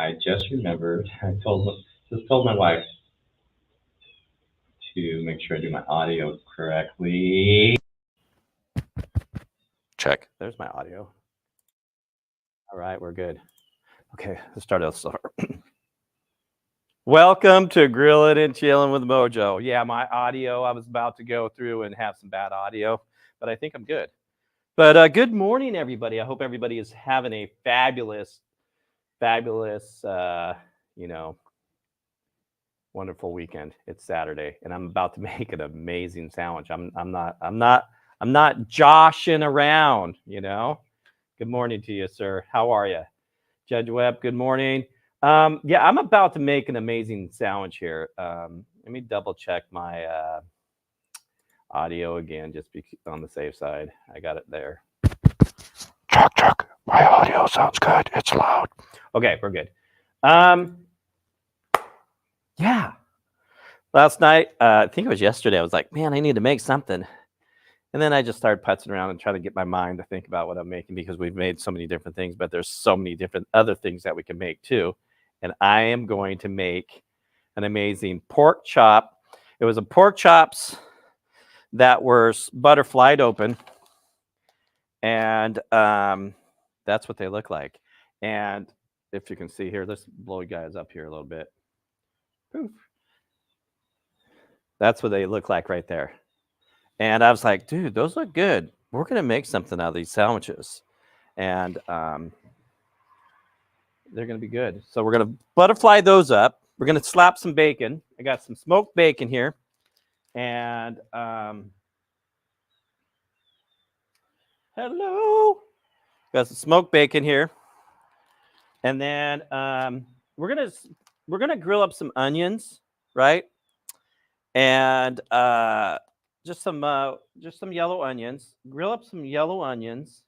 I just remembered. Just told my wife to make sure I do my audio correctly. Check. There's my audio. All right, we're good. Okay, let's start this over. Welcome to Grillin' and Chillin' with Mojo. Yeah, my audio, I was about to go through and have some bad audio, but I think I'm good. But good morning, everybody. I hope everybody is having a fabulous, wonderful weekend. It's Saturday, and I'm about to make an amazing sandwich. I'm not joshing around, Good morning to you, sir. How are you? Judge Webb, good morning. Yeah, I'm about to make an amazing sandwich here. Let me double check my audio again, just be on the safe side. I got it there. Check. My audio sounds good. It's loud. Okay, we're good. Yeah. Last night, I think it was yesterday, I was like, man, I need to make something. And then I just started putzing around and trying to get my mind to think about what I'm making, because we've made so many different things, but there's so many different other things that we can make too. And I am going to make an amazing pork chop. It was a pork chops that were butterflied open. And that's what they look like. And if you can see here, let's blow you guys up here a little bit. Poof. That's what they look like right there. And I was like, dude, those look good. We're going to make something out of these sandwiches. And they're going to be good. So we're going to butterfly those up. We're going to slap some bacon. I got some smoked bacon here. And hello. Got some smoked bacon here. And then we're gonna grill up some onions, right? And just some yellow onions. Grill up some yellow onions,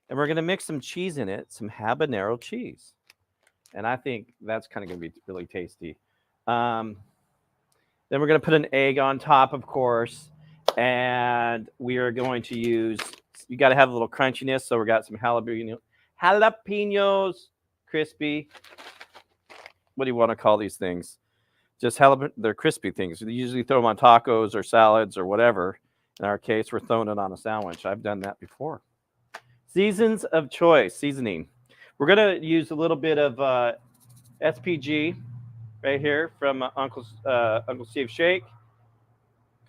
and we're gonna mix some cheese in it, some habanero cheese. And I think that's kind of gonna be really tasty. Then we're gonna put an egg on top, of course, and we are going to use. You got to have a little crunchiness, so we got some jalapenos, crispy. What do you want to call these things? Just they're crispy things. We usually throw them on tacos or salads or whatever. In our case, we're throwing it on a sandwich. I've done that before. Seasons of choice, seasoning. We're going to use a little bit of SPG right here from Uncle Steve Shake.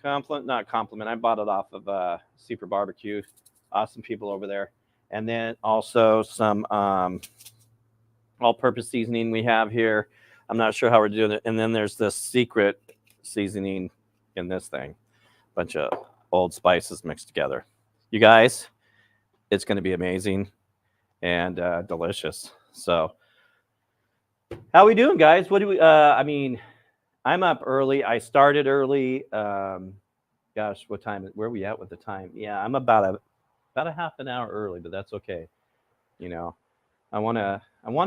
Not compliment. I bought it off of Super Barbecue. Awesome people over there. And then also some all-purpose seasoning we have here. I'm not sure how we're doing it. And then there's this secret seasoning in this thing. Bunch of old spices mixed together. You guys, it's going to be amazing and delicious. So how we doing, guys? What do we I'm up early. I started early. Gosh, what time? Where are we at with the time? Yeah, I'm about a half an hour early, but that's okay. I want to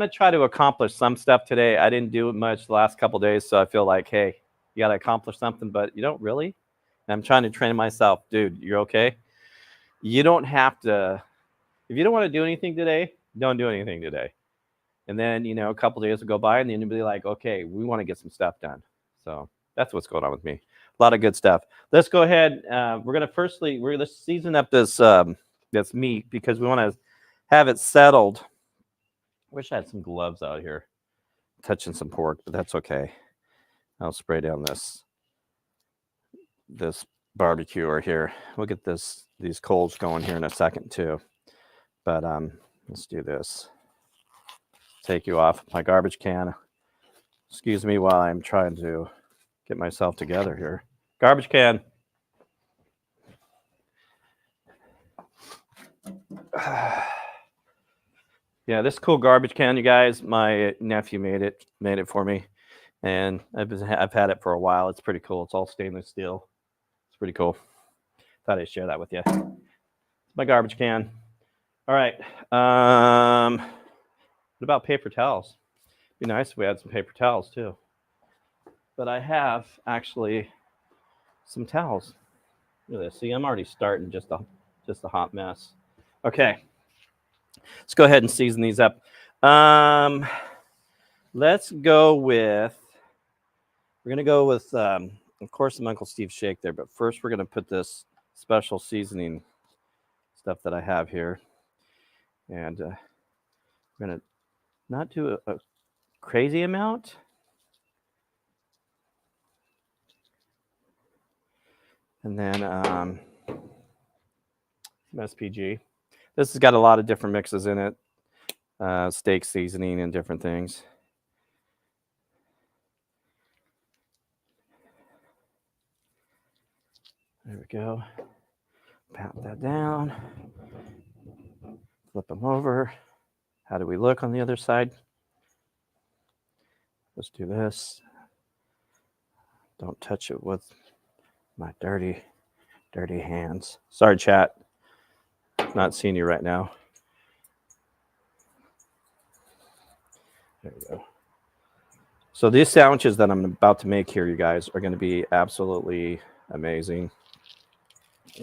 try to accomplish some stuff today. I didn't do much the last couple of days, so I feel like, hey, you got to accomplish something, but you don't really. And I'm trying to train myself, dude. You're okay. You don't have to. If you don't want to do anything today, don't do anything today. And then a couple of days will go by, and then you'll be like, okay, we want to get some stuff done. So that's what's going on with me. A lot of good stuff. Let's go ahead. We're gonna season up this meat, because we want to have it settled. Wish I had some gloves out here, touching some pork, but that's okay. I'll spray down this barbecue here. We'll get these coals going here in a second too. But let's do this. Take you off my garbage can. Excuse me while I'm trying to get myself together here. Garbage can. Yeah, this cool garbage can, you guys. My nephew made it for me, and I've had it for a while. It's pretty cool. It's all stainless steel. It's pretty cool. Thought I'd share that with you. It's my garbage can. All right. What about paper towels? It'd be nice if we had some paper towels too. But I have actually some towels. Look at this. See, I'm already starting just a hot mess. Okay. Let's go ahead and season these up. Let's go with, we're going to go with, of course, some Uncle Steve shake there. But first, we're going to put this special seasoning stuff that I have here. And we're going to not do a crazy amount. And then some SPG. This has got a lot of different mixes in it. Steak seasoning and different things. There we go. Pat that down. Flip them over. How do we look on the other side? Let's do this. Don't touch it with my dirty hands. Sorry, chat. Not seeing you right now. There we go. So these sandwiches that I'm about to make here, you guys, are going to be absolutely amazing.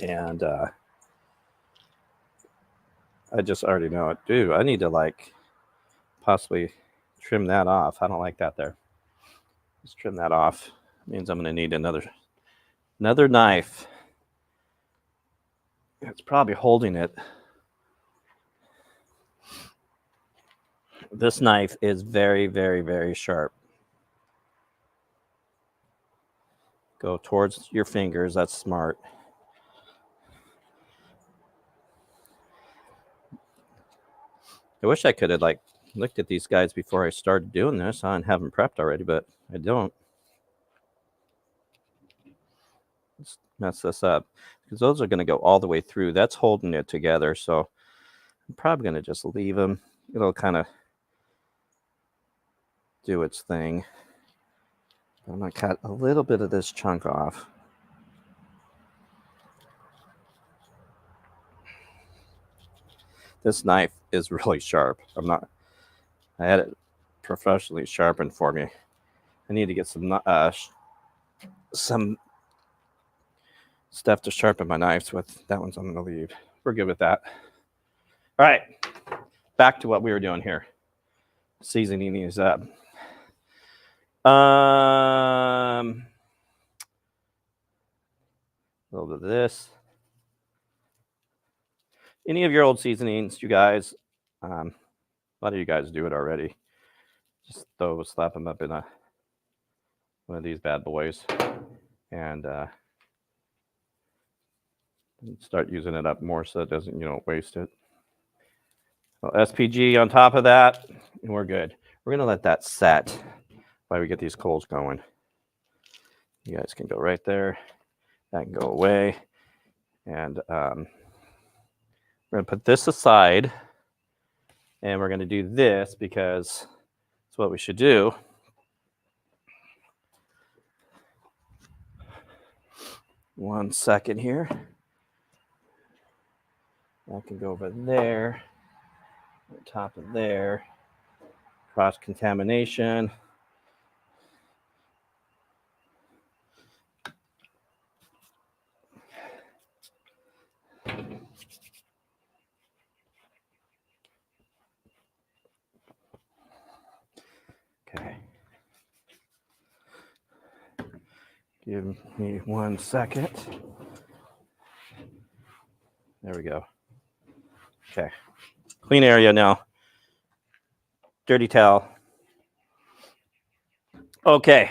And I just already know it. Dude, I need to like possibly trim that off. I don't like that there. Let's trim that off. It means I'm going to need another knife. It's probably holding it. This knife is very, very, very sharp. Go towards your fingers. That's smart. I wish I could have like looked at these guys before I started doing this and have them prepped already, but I don't. Let's mess this up because those are going to go all the way through. That's holding it together. So I'm probably going to just leave them. It'll kind of do its thing. I'm going to cut a little bit of this chunk off. This knife is really sharp. I had it professionally sharpened for me. I need to get some stuff to sharpen my knives with. That one's I'm going to leave. We're good with that. All right, back to what we were doing here. Seasoning these up. A little bit of this. Any of your old seasonings, you guys, a lot of you guys do it already. Just slap them up in one of these bad boys and start using it up more so it doesn't, you don't waste it. Well, SPG on top of that, and we're good. We're going to let that set while we get these coals going. You guys can go right there. That can go away. And we're going to put this aside. And we're going to do this because it's what we should do. One second here. That can go over there. On top of there. Cross contamination. Okay. Give me 1 second. There we go. Okay. Clean area now. Dirty towel. Okay.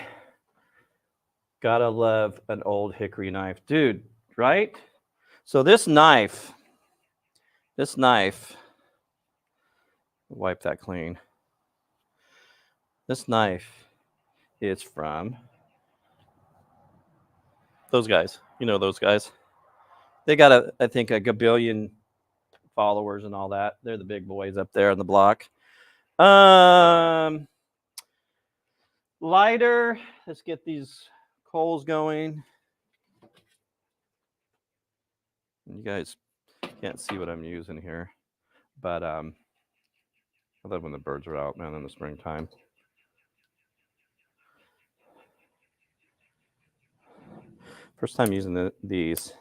Gotta love an old hickory knife. Dude, right? So this knife, wipe that clean. This knife is from those guys. You know those guys. They got, I think, a gabillion followers and all that. They're the big boys up there on the block. Lighter. Let's get these coals going. You guys can't see what I'm using here, but I love when the birds are out, man, in the springtime. First time using these,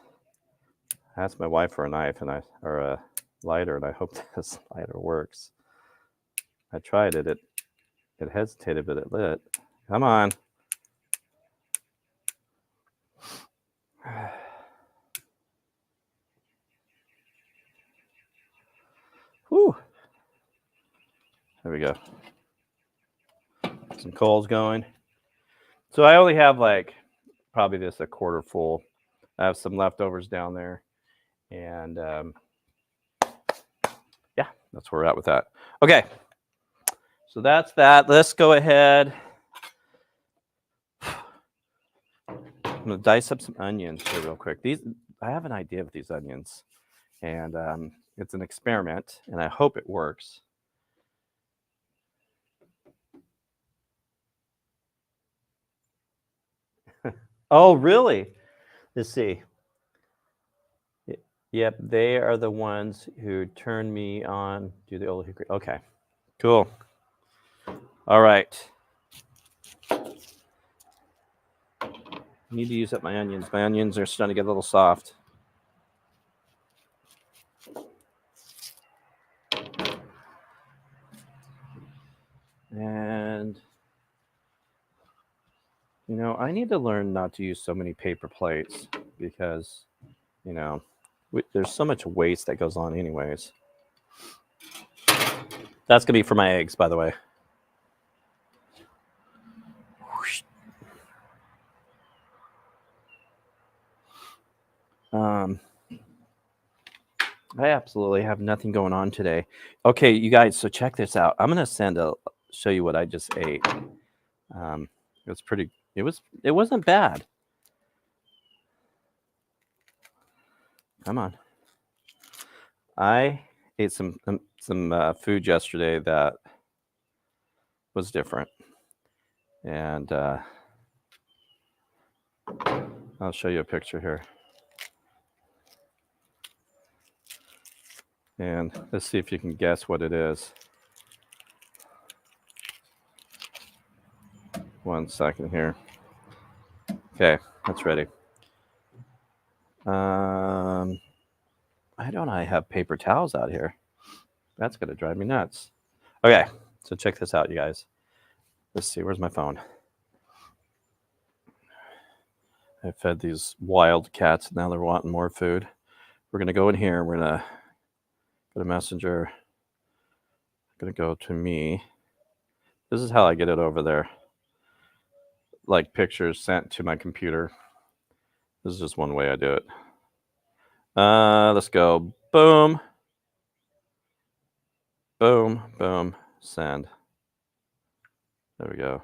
I asked my wife for a knife or a lighter, and I hope this lighter works. I tried it. It It hesitated, but it lit. Come on. Whew. There we go. Some coals going. So I only have like probably this a quarter full. I have some leftovers down there. And yeah, that's where we're at with that. Okay. So that's that. Let's go ahead. I'm going to dice up some onions here real quick. I have an idea with these onions. And it's an experiment, and I hope it works. Oh, really? Let's see. Yep, they are the ones who turned me on to the old hickory. Okay, cool. All right. I need to use up my onions. My onions are starting to get a little soft. And, you know, I need to learn not to use so many paper plates because, you know, there's so much waste that goes on anyways. That's going to be for my eggs, by the way. I absolutely have nothing going on today. Okay, you guys, so check this out. I'm going to show you what I just ate. It was pretty, it wasn't bad. Come on. I ate some food yesterday that was different. And I'll show you a picture here. And let's see if you can guess what it is. 1 second here. Okay, that's ready. Why don't I have paper towels out here? That's going to drive me nuts. Okay, so check this out, you guys. Let's see, where's my phone? I fed these wild cats. Now they're wanting more food. We're going to go in here. We're going to go to Messenger. I'm going to go to me. This is how I get it over there. Like pictures sent to my computer. This is just one way I do it. Let's go. Boom. Boom. Boom. Send. There we go.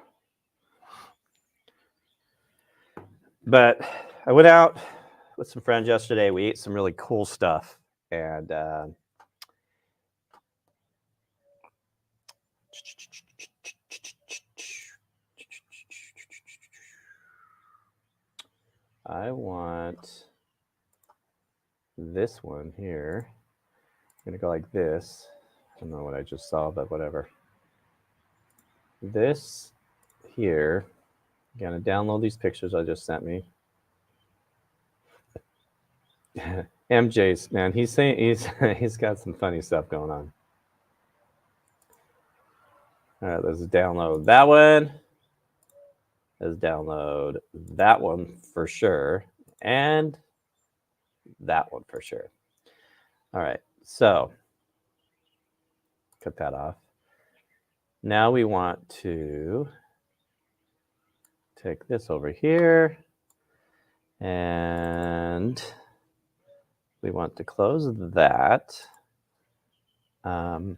But I went out with some friends yesterday. We ate some really cool stuff. And I want this one here. I'm going to go like this. I don't know what I just saw, but whatever. This here. I'm going to download these pictures I just sent me. MJ's, man, he's saying he's got some funny stuff going on. All right, let's download that one. Let's download that one for sure. And that one for sure. All right, so cut that off. Now we want to take this over here. And we want to close that. How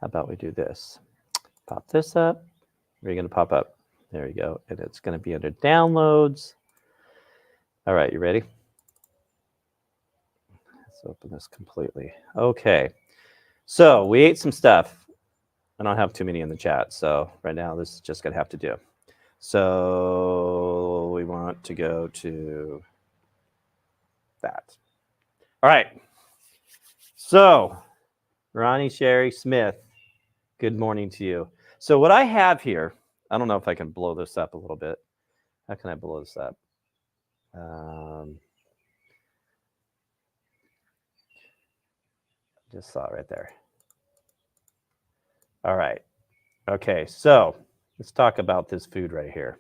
about we do this? Pop this up. Where are you going to pop up? There you go. And it's going to be under downloads. All right, you ready? Let's open this completely. Okay. So we ate some stuff. I don't have too many in the chat. So right now, this is just going to have to do. So we want to go to that. All right. So Ronnie Sherry Smith, good morning to you. So what I have here, I don't know if I can blow this up a little bit. How can I blow this up? Just saw it right there. All right. Okay, so let's talk about this food right here.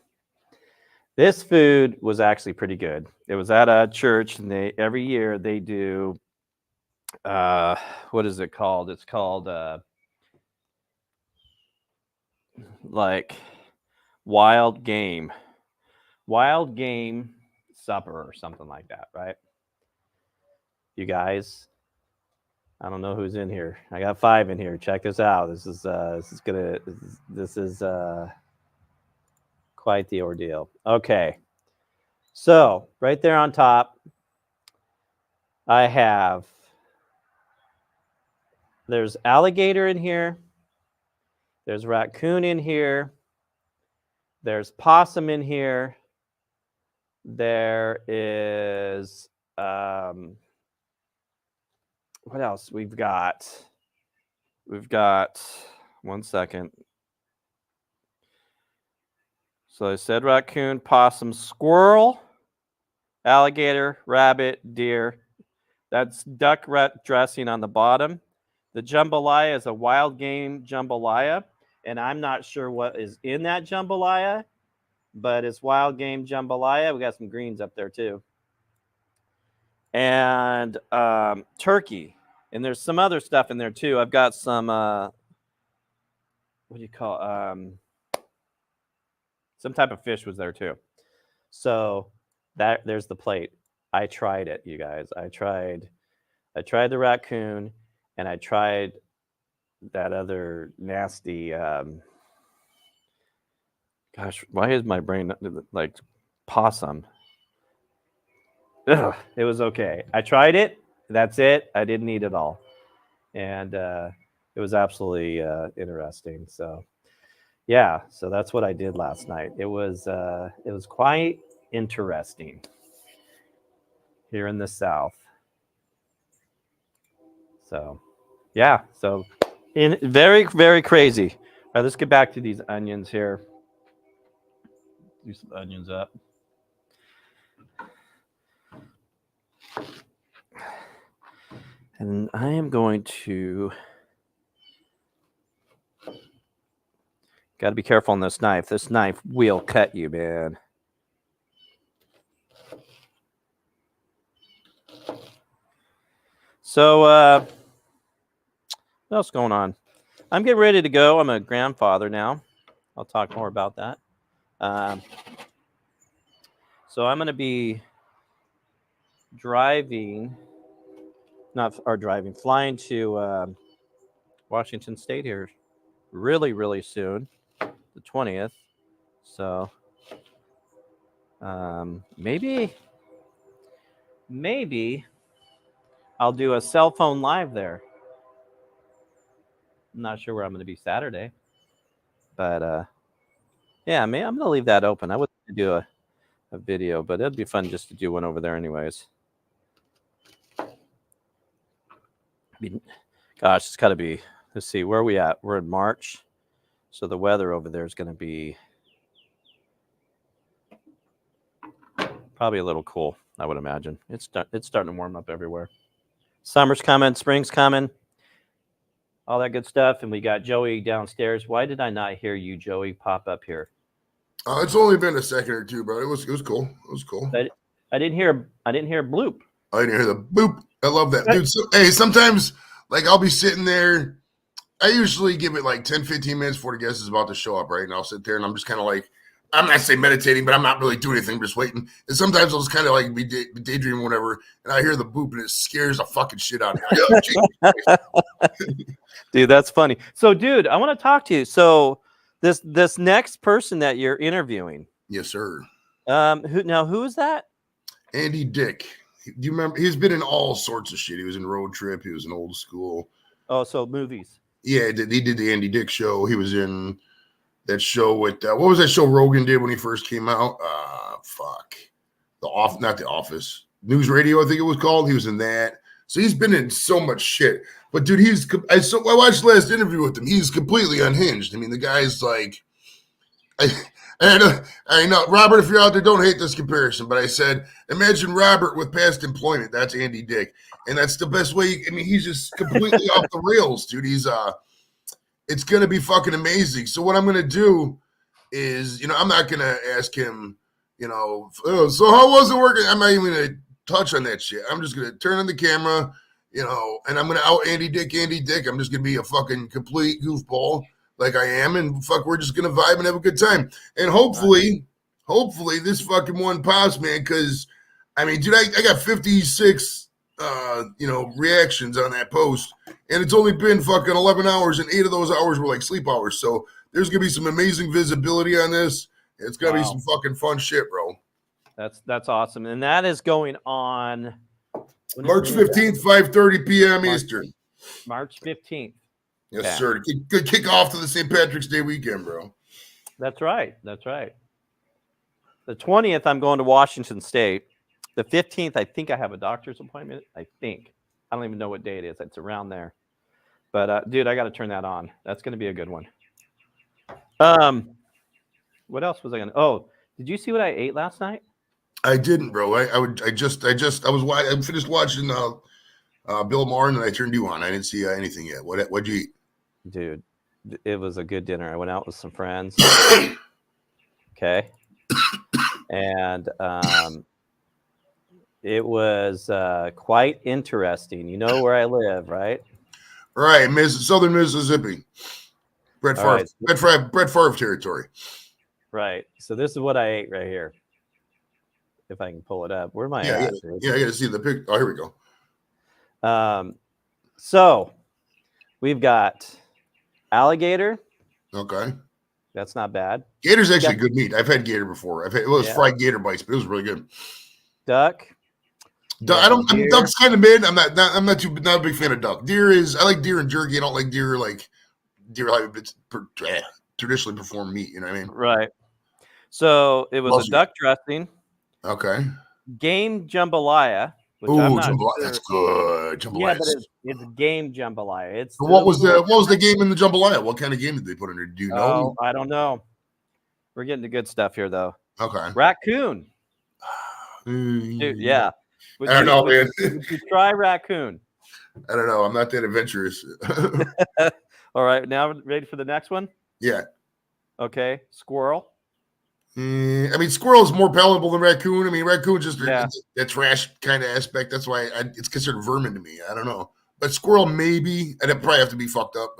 This food was actually pretty good. It was at a church, and every year they do what is it called? It's called like wild game supper or something like that, right? You guys, I don't know who's in here. I got 5 in here. Check this out. This is quite the ordeal. Okay. So, right there on top, there's alligator in here. There's raccoon in here. There's possum in here. There is what else? We've got 1 second. So I said raccoon, possum, squirrel, alligator, rabbit, deer. That's duck dressing on the bottom. The jambalaya is a wild game jambalaya, and I'm not sure what is in that jambalaya, but it's wild game jambalaya. We got some greens up there too. And turkey. And there's some other stuff in there too. I've got some, what do you call some type of fish was there too. So there's the plate. I tried it, you guys. I tried the raccoon, and I tried that other nasty, gosh, why is my brain like possum? Ugh, it was okay. I tried it. That's it. I didn't eat it all. And it was absolutely interesting. So, yeah, so that's what I did last night. It was quite interesting here in the South. So, yeah, so very, very crazy. All right, let's get back to these onions here. Do some onions up. And I am going to, got to be careful on this knife. This knife will cut you, man. So, what else is going on? I'm getting ready to go. I'm a grandfather now. I'll talk more about that. So I'm going to be flying to Washington State here really, really soon, the 20th. So maybe I'll do a cell phone live there. I'm not sure where I'm going to be Saturday, but yeah, I'm going to leave that open. I would do a video, but it'd be fun just to do one over there anyways. Gosh, it's got to be, let's see, where are we at? We're in March. So the weather over there is going to be probably a little cool, I would imagine. It's starting to warm up everywhere. Summer's coming, spring's coming, all that good stuff. And we got Joey downstairs. Why did I not hear you, Joey, pop up here? It's only been a second or two, bro. It was cool. It was cool. I didn't hear bloop. I didn't hear the boop. I love that, dude. So, hey, sometimes like I'll be sitting there. I usually give it like 10, 15 minutes before the guest is about to show up, right? And I'll sit there and I'm just kind of like, I'm not saying meditating, but I'm not really doing anything. I'm just waiting. And sometimes I'll just kind of like be daydreaming, whatever. And I hear the boop and it scares the fucking shit out of me. Dude, that's funny. So, dude, I want to talk to you. So, this next person that you're interviewing. Yes, sir. Who is that? Andy Dick. Do you remember? He's been in all sorts of shit. He was in Road Trip. He was in Old School. Oh, so movies. Yeah, he did the Andy Dick show. He was in that show with what was that show Rogan did when he first came out? Not The Office. News Radio, I think it was called. He was in that. So he's been in so much shit. But dude, I watched the last interview with him. He's completely unhinged. I mean, the guy's like, I know, Robert, if you're out there, don't hate this comparison. But I said, imagine Robert with past employment. That's Andy Dick. And that's the best way. I mean, he's just completely off the rails, dude. it's going to be fucking amazing. So what I'm going to do is, I'm not going to ask him, oh, so how was it working? I'm not even going to touch on that shit. I'm just going to turn on the camera, and I'm going to out Andy Dick. I'm just going to be a fucking complete goofball like I am. And fuck, we're just going to vibe and have a good time. And hopefully this fucking one pops, man. Cause I mean, dude, I got 56, reactions on that post, and it's only been fucking 11 hours, and 8 of those hours were like sleep hours. So there's gonna be some amazing visibility on this. It's gonna be some fucking fun shit, bro. That's awesome, and that is going on March 15th, 5:30 p.m. Eastern. March 15th. Yes, sir. Good kick off to the St. Patrick's Day weekend, bro. That's right. The 20th, I'm going to Washington State. The 15th, I think I have a doctor's appointment. I don't even know what day it is. It's around there. But dude, I got to turn that on. That's going to be a good one. What else was I going to? Oh, did you see what I ate last night? I didn't, bro. I finished watching Bill Maher, and then I turned you on. I didn't see anything yet. What'd you eat? Dude, it was a good dinner. I went out with some friends. Okay. And it was quite interesting. You know where I live, right? Right, Southern Mississippi. Brett Favre territory. Right. So this is what I ate right here. If I can pull it up. Where am I at? Yeah, I got to see the pic. Oh, here we go. So we've got alligator. Okay. That's not bad. Gator's actually good meat. I've had gator before. It was fried gator bites, but it was really good. Duck. Duck's kind of mid. I'm not a big fan of duck. I like deer and jerky. I don't like deer like it's traditionally performed meat. You know what I mean? Right. So it was a duck dressing. Okay. Game jambalaya. Ooh, jambalaya. That's good. Jambalaya. Yeah, but it's game jambalaya. What was the game in the jambalaya? What kind of game did they put in there? Do you know? I don't know. We're getting to good stuff here, though. Okay. Raccoon. Dude, yeah. I don't know, man. Would you try raccoon? I don't know. I'm not that adventurous. All right. Now ready for the next one? Yeah. Okay. Squirrel. I mean, squirrel is more palatable than raccoon. I mean, raccoon just a trash kind of aspect. That's why it's considered vermin to me. I don't know. But squirrel, maybe. I'd probably have to be fucked up.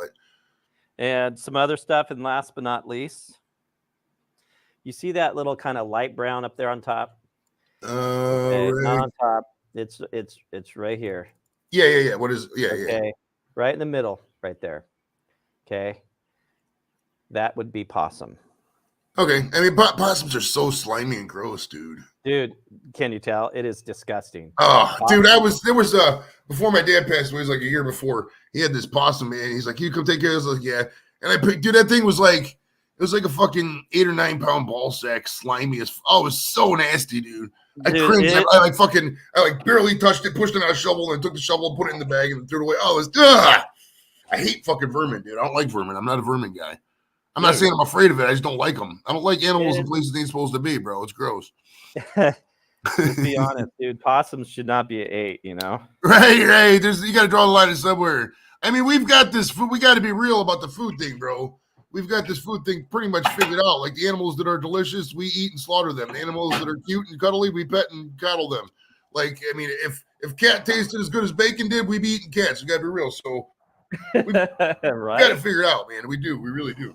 And some other stuff. And last but not least, you see that little kind of light brown up there on top? Right. Not on top. It's right here. Yeah. What is? Yeah. Okay. Right in the middle, right there. Okay. That would be possum. Okay. I mean, possums are so slimy and gross, dude. Dude, can you tell? It is disgusting. Oh, dude, there was before my dad passed away, it was like a year before, he had this possum, man. He's like, you come take care of this? I was like, yeah. And I picked, dude, that thing was like, it was like a fucking 8 or 9 pound ball sack, slimy as, it was so nasty, dude. I cringed. I barely touched it, pushed it on a shovel, and took the shovel, put it in the bag, and threw it away. Oh, it was, I hate fucking vermin, dude. I don't like vermin. I'm not a vermin guy. I'm not saying I'm afraid of it. I just don't like them. I don't like animals in places they ain't supposed to be, bro. It's gross. Let's be honest, dude. Possums should not be an 8, you know? Right. You got to draw the line somewhere. I mean, we've got this food. We got to be real about the food thing, bro. We've got this food thing pretty much figured out. Like the animals that are delicious, we eat and slaughter them. The animals that are cute and cuddly, we pet and coddle them. Like, I mean, if cat tasted as good as bacon did, we'd be eating cats. We got to be real. So we got to figure it out, man. We do. We really do.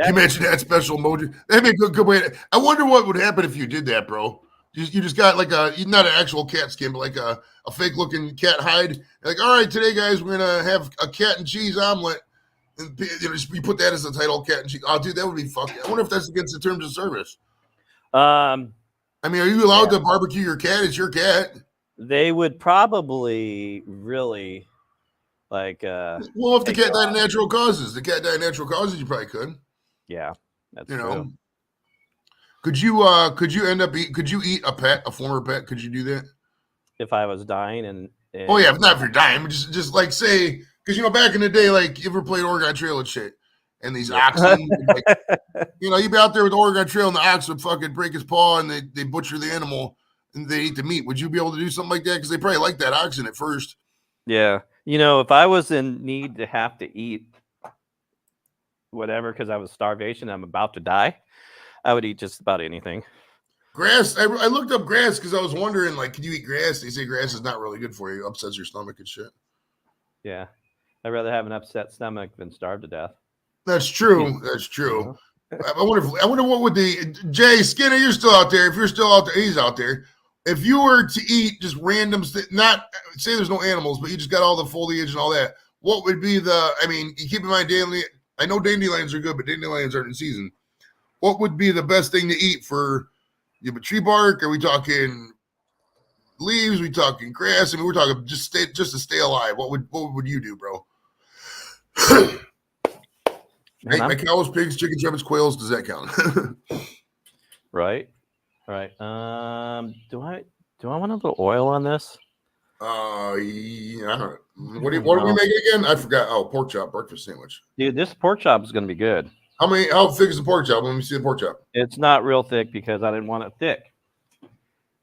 You mentioned that special emoji. That'd be a good way. I wonder what would happen if you did that, bro. You just got like not an actual cat skin, but like a fake looking cat hide. Like, all right, today, guys, we're gonna have a cat and cheese omelet. And you put that as the title, cat and cheese. Oh, dude, that would be fucking. I wonder if that's against the terms of service. I mean, are you allowed to barbecue your cat? It's your cat. They would probably really like. Well, if the cat died of natural causes, you probably could. Yeah, that's true. Could you eat a pet, a former pet? Could you do that? If I was dying and oh yeah, not if you're dying, but just like say, because back in the day, like you ever played Oregon Trail and shit, and these oxen, like, you'd be out there with the Oregon Trail and the ox would fucking break his paw and they butcher the animal and they eat the meat. Would you be able to do something like that? Because they probably like that oxen at first. Yeah. You know, if I was in need to have to eat whatever because I was starvation, I'm about to die, I would eat just about anything. Grass. I looked up grass because I was wondering, like, can you eat grass? They say grass is not really good for you. It upsets your stomach and shit. Yeah. I'd rather have an upset stomach than starve to death. That's true. That's true. I wonder what would the Jay Skinner. You're still out there. If you're still out there, he's out there. If you were to eat just random, not say there's no animals, but you just got all the foliage and all that, what would be the? I mean, you keep in mind, I know dandelions are good, but dandelions aren't in season. What would be the best thing to eat for? You have a tree bark? Are we talking leaves? We talking grass? I mean, we're talking just to stay alive. What would you do, bro? Man, My cows, pigs, chickens, rabbits, quails. Does that count? Right. Do I want a little oil on this? Yeah. What did we make again? I forgot. Oh, pork chop breakfast sandwich. Dude, this pork chop is going to be good. How thick is the pork chop? Let me see the pork chop. It's not real thick because I didn't want it thick.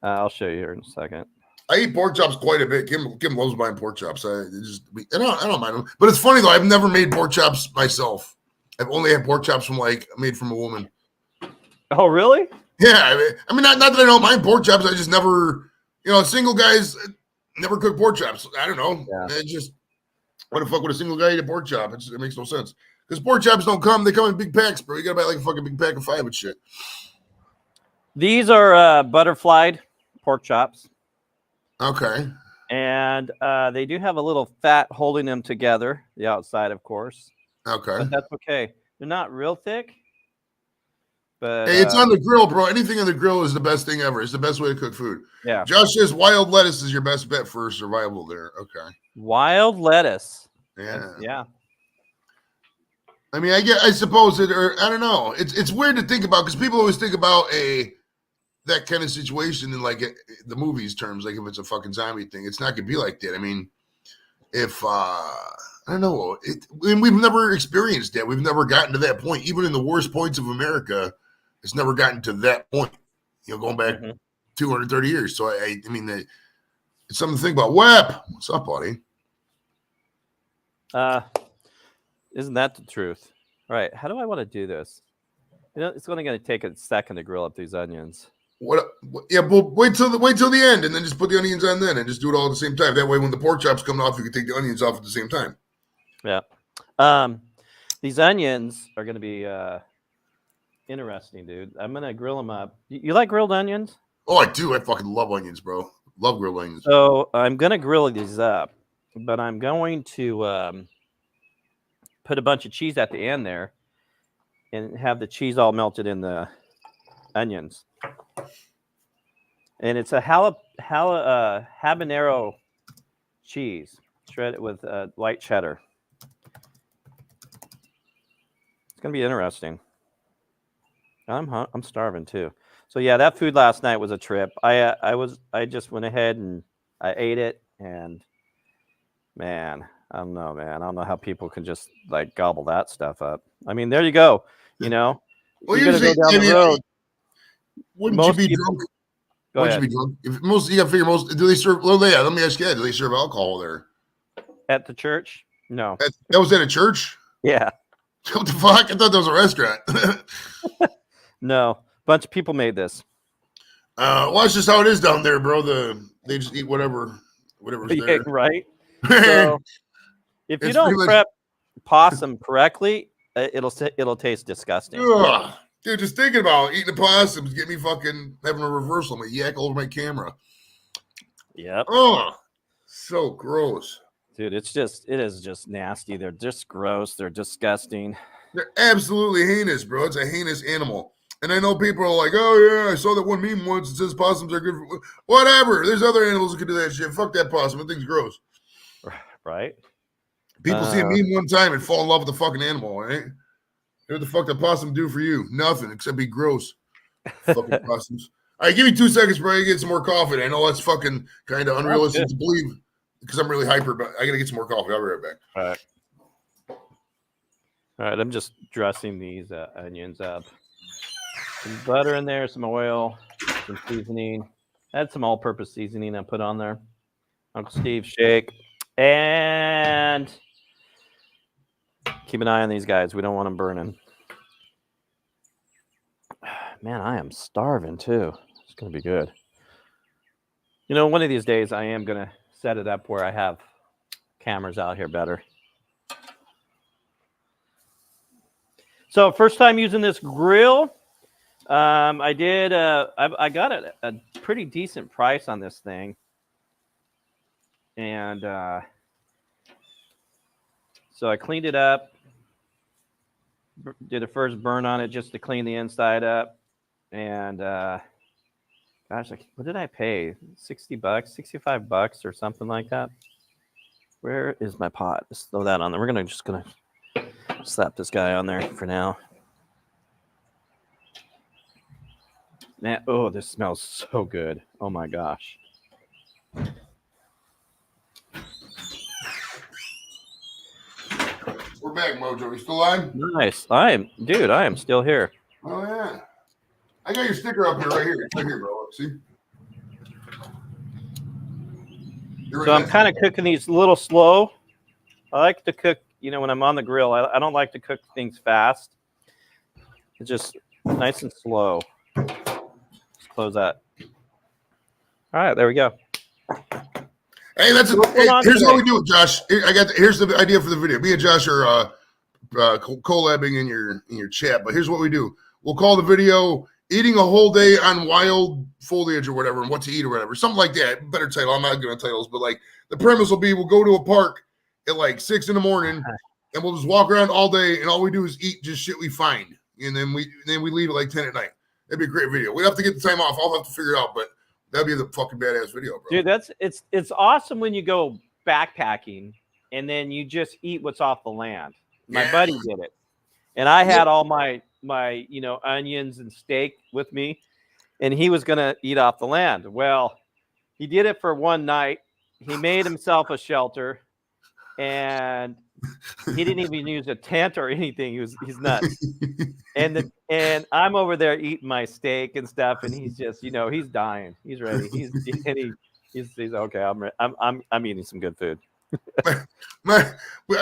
I'll show you here in a second. I eat pork chops quite a bit. Kim loves buying pork chops. I don't mind them. But it's funny though. I've never made pork chops myself. I've only had pork chops made from a woman. Oh, really? Yeah. I mean, not that I don't mind pork chops. I just never, single guys never cook pork chops. I don't know. Yeah. It just, what the fuck would a single guy eat a pork chop? It makes no sense. Because pork chops don't come. They come in big packs, bro. You got to buy like a fucking big pack of 5 and shit. These are butterflied pork chops. Okay. And they do have a little fat holding them together. The outside, of course. Okay. But that's okay. They're not real thick. But hey, it's on the grill, bro. Anything on the grill is the best thing ever. It's the best way to cook food. Yeah. Josh says wild lettuce is your best bet for survival there. Okay. Wild lettuce. Yeah. Yeah. I mean, I suppose it, or I don't know. It's weird to think about because people always think about that kind of situation in like the movies terms, like if it's a fucking zombie thing, it's not gonna be like that. I mean, if I don't know, we've never experienced that. We've never gotten to that point. Even in the worst points of America, it's never gotten to that point. Going back 230 years. So I mean, it's something to think about. Web, what's up, buddy? Isn't that the truth? All right. How do I want to do this? It's only going to take a second to grill up these onions. Yeah, but wait till the end, and then just put the onions on then, and just do it all at the same time. That way, when the pork chops come off, you can take the onions off at the same time. Yeah. These onions are going to be interesting, dude. I'm going to grill them up. You like grilled onions? Oh, I do. I fucking love onions, bro. Love grilled onions. So I'm going to grill these up, but I'm going to put a bunch of cheese at the end there and have the cheese all melted in the onions. And it's a habanero cheese shredded with white cheddar. It's gonna be interesting. I'm starving too. So yeah, that food last night was a trip. I just went ahead and I ate it, and man, I don't know, man. I don't know how people can just like gobble that stuff up. I mean, there you go. Well, you're gonna go down the road. Wouldn't you be drunk? Wouldn't you be drunk? You got to figure do they serve? Well, yeah. Let me ask you that. Do they serve alcohol there? At the church? No. That was at a church? Yeah. What the fuck? I thought that was a restaurant. No. A bunch of people made this. Well, that's just how it is down there, bro. They just eat whatever's there. Right? So, if you don't prep possum correctly, it'll taste disgusting. Ugh. Dude, just thinking about eating the possums get me fucking having a reversal. My yak over my camera. Yep. Oh, so gross. Dude, it is just nasty. They're just gross. They're disgusting. They're absolutely heinous, bro. It's a heinous animal. And I know people are like, oh, yeah, I saw that one meme once that says possums are good for whatever. There's other animals that can do that shit. Fuck that possum. That thing's gross. Right? People see a meme one time and fall in love with the fucking animal, right? What the fuck did possum do for you? Nothing, except be gross. Fucking possums. All right, give me 2 seconds, bro. I get some more coffee. I know that's fucking kind of unrealistic to believe because I'm really hyper, but I got to get some more coffee. I'll be right back. All right. I'm just dressing these onions up. Some butter in there, some oil, some seasoning. I had some all-purpose seasoning I put on there. Uncle Steve shake. And keep an eye on these guys. We don't want them burning. Man, I am starving too. It's going to be good. You know, one of these days I am going to set it up where I have cameras out here better. So first time using this grill. I did. I got a pretty decent price on this thing, and so I cleaned it up. Did a first burn on it just to clean the inside up, and gosh, what did I pay? $60, $65 or something like that. Where is my pot? Let's throw that on there. We're just gonna slap this guy on there for now. Man, oh, this smells so good. Oh my gosh. We're back, Mojo. You still on? Nice. I am still here. Oh yeah. I got your sticker up here, right here. It's right here, bro. See? So I'm kind of cooking these a little slow. I like to cook, you know, when I'm on the grill, I don't like to cook things fast. It's just nice and slow. Let's close that. All right, there we go. Hey, here's what we do, Josh. Here's the idea for the video. Me and Josh are collabing in your chat, but here's what we do. We'll call the video "Eating a Whole Day on Wild Foliage" or whatever, and what to eat or whatever, something like that. Better title. I'm not good at titles, but like the premise will be: we'll go to a park at like 6 a.m. and we'll just walk around all day, and all we do is eat just shit we find, and then we leave at like 10 at night. That'd be a great video. We'd have to get the time off. I'll have to figure it out, but that'd be the fucking badass video, bro. Dude, it's awesome when you go backpacking and then you just eat what's off the land. My buddy did it, and I had all my onions and steak with me, and he was gonna eat off the land. Well, he did it for one night. He made himself a shelter, and he didn't even use a tent or anything. He's nuts. And I'm over there eating my steak and stuff, and he's just, he's dying. He's ready. He's okay. I'm eating some good food. I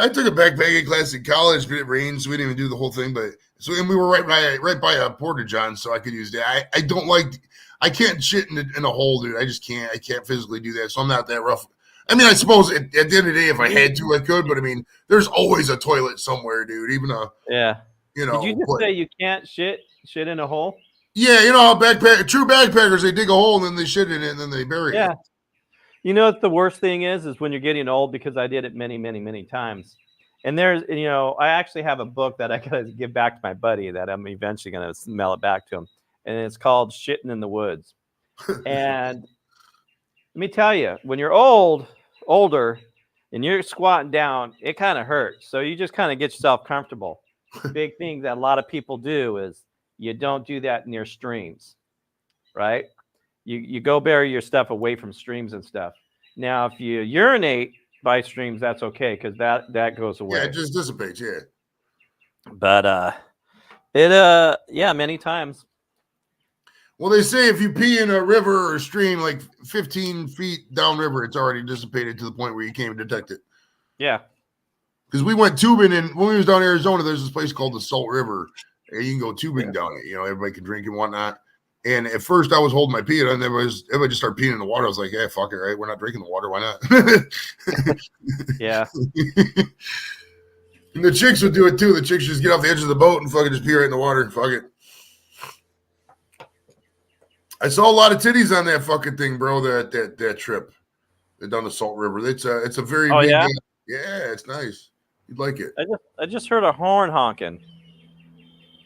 took a backpacking class in college, but it rained, so we didn't even do the whole thing. And we were right by a porta john, so I could use that. I can't shit in a hole, dude. I just can't. I can't physically do that, so I'm not that rough. I mean, I suppose at the end of the day, if I had to, I could. But I mean, there's always a toilet somewhere, dude. Even yeah. Did you just say you can't shit in a hole? Yeah, how true backpackers, they dig a hole and then they shit in it and then they bury it. Yeah. You know what the worst thing is when you're getting old, because I did it many, many, many times. And there's, I actually have a book that I got to give back to my buddy that I'm eventually going to mail it back to him. And it's called Shitting in the Woods. And let me tell you, when you're older, and you're squatting down, it kind of hurts. So you just kind of get yourself comfortable. The big thing that a lot of people do is you don't do that near streams, right? You go bury your stuff away from streams and stuff. Now, if you urinate by streams, that's okay, because that goes away. Yeah, it just dissipates, yeah. But many times. Well, they say if you pee in a river or a stream like 15 feet downriver, it's already dissipated to the point where you can't even detect it. Yeah. Because we went tubing, and when we was down in Arizona, there's this place called the Salt River, and you can go tubing down it. Everybody can drink and whatnot. And at first, I was holding my pee, and then everybody just started peeing in the water. I was like, "Yeah, fuck it, right? We're not drinking the water. Why not?" Yeah. And the chicks would do it too. The chicks just get off the edge of the boat and fucking just pee right in the water. Fuck it. I saw a lot of titties on that fucking thing, bro. That trip down the Salt River. It's a very big. Yeah? Yeah, it's nice. You'd like it. I just heard a horn honking.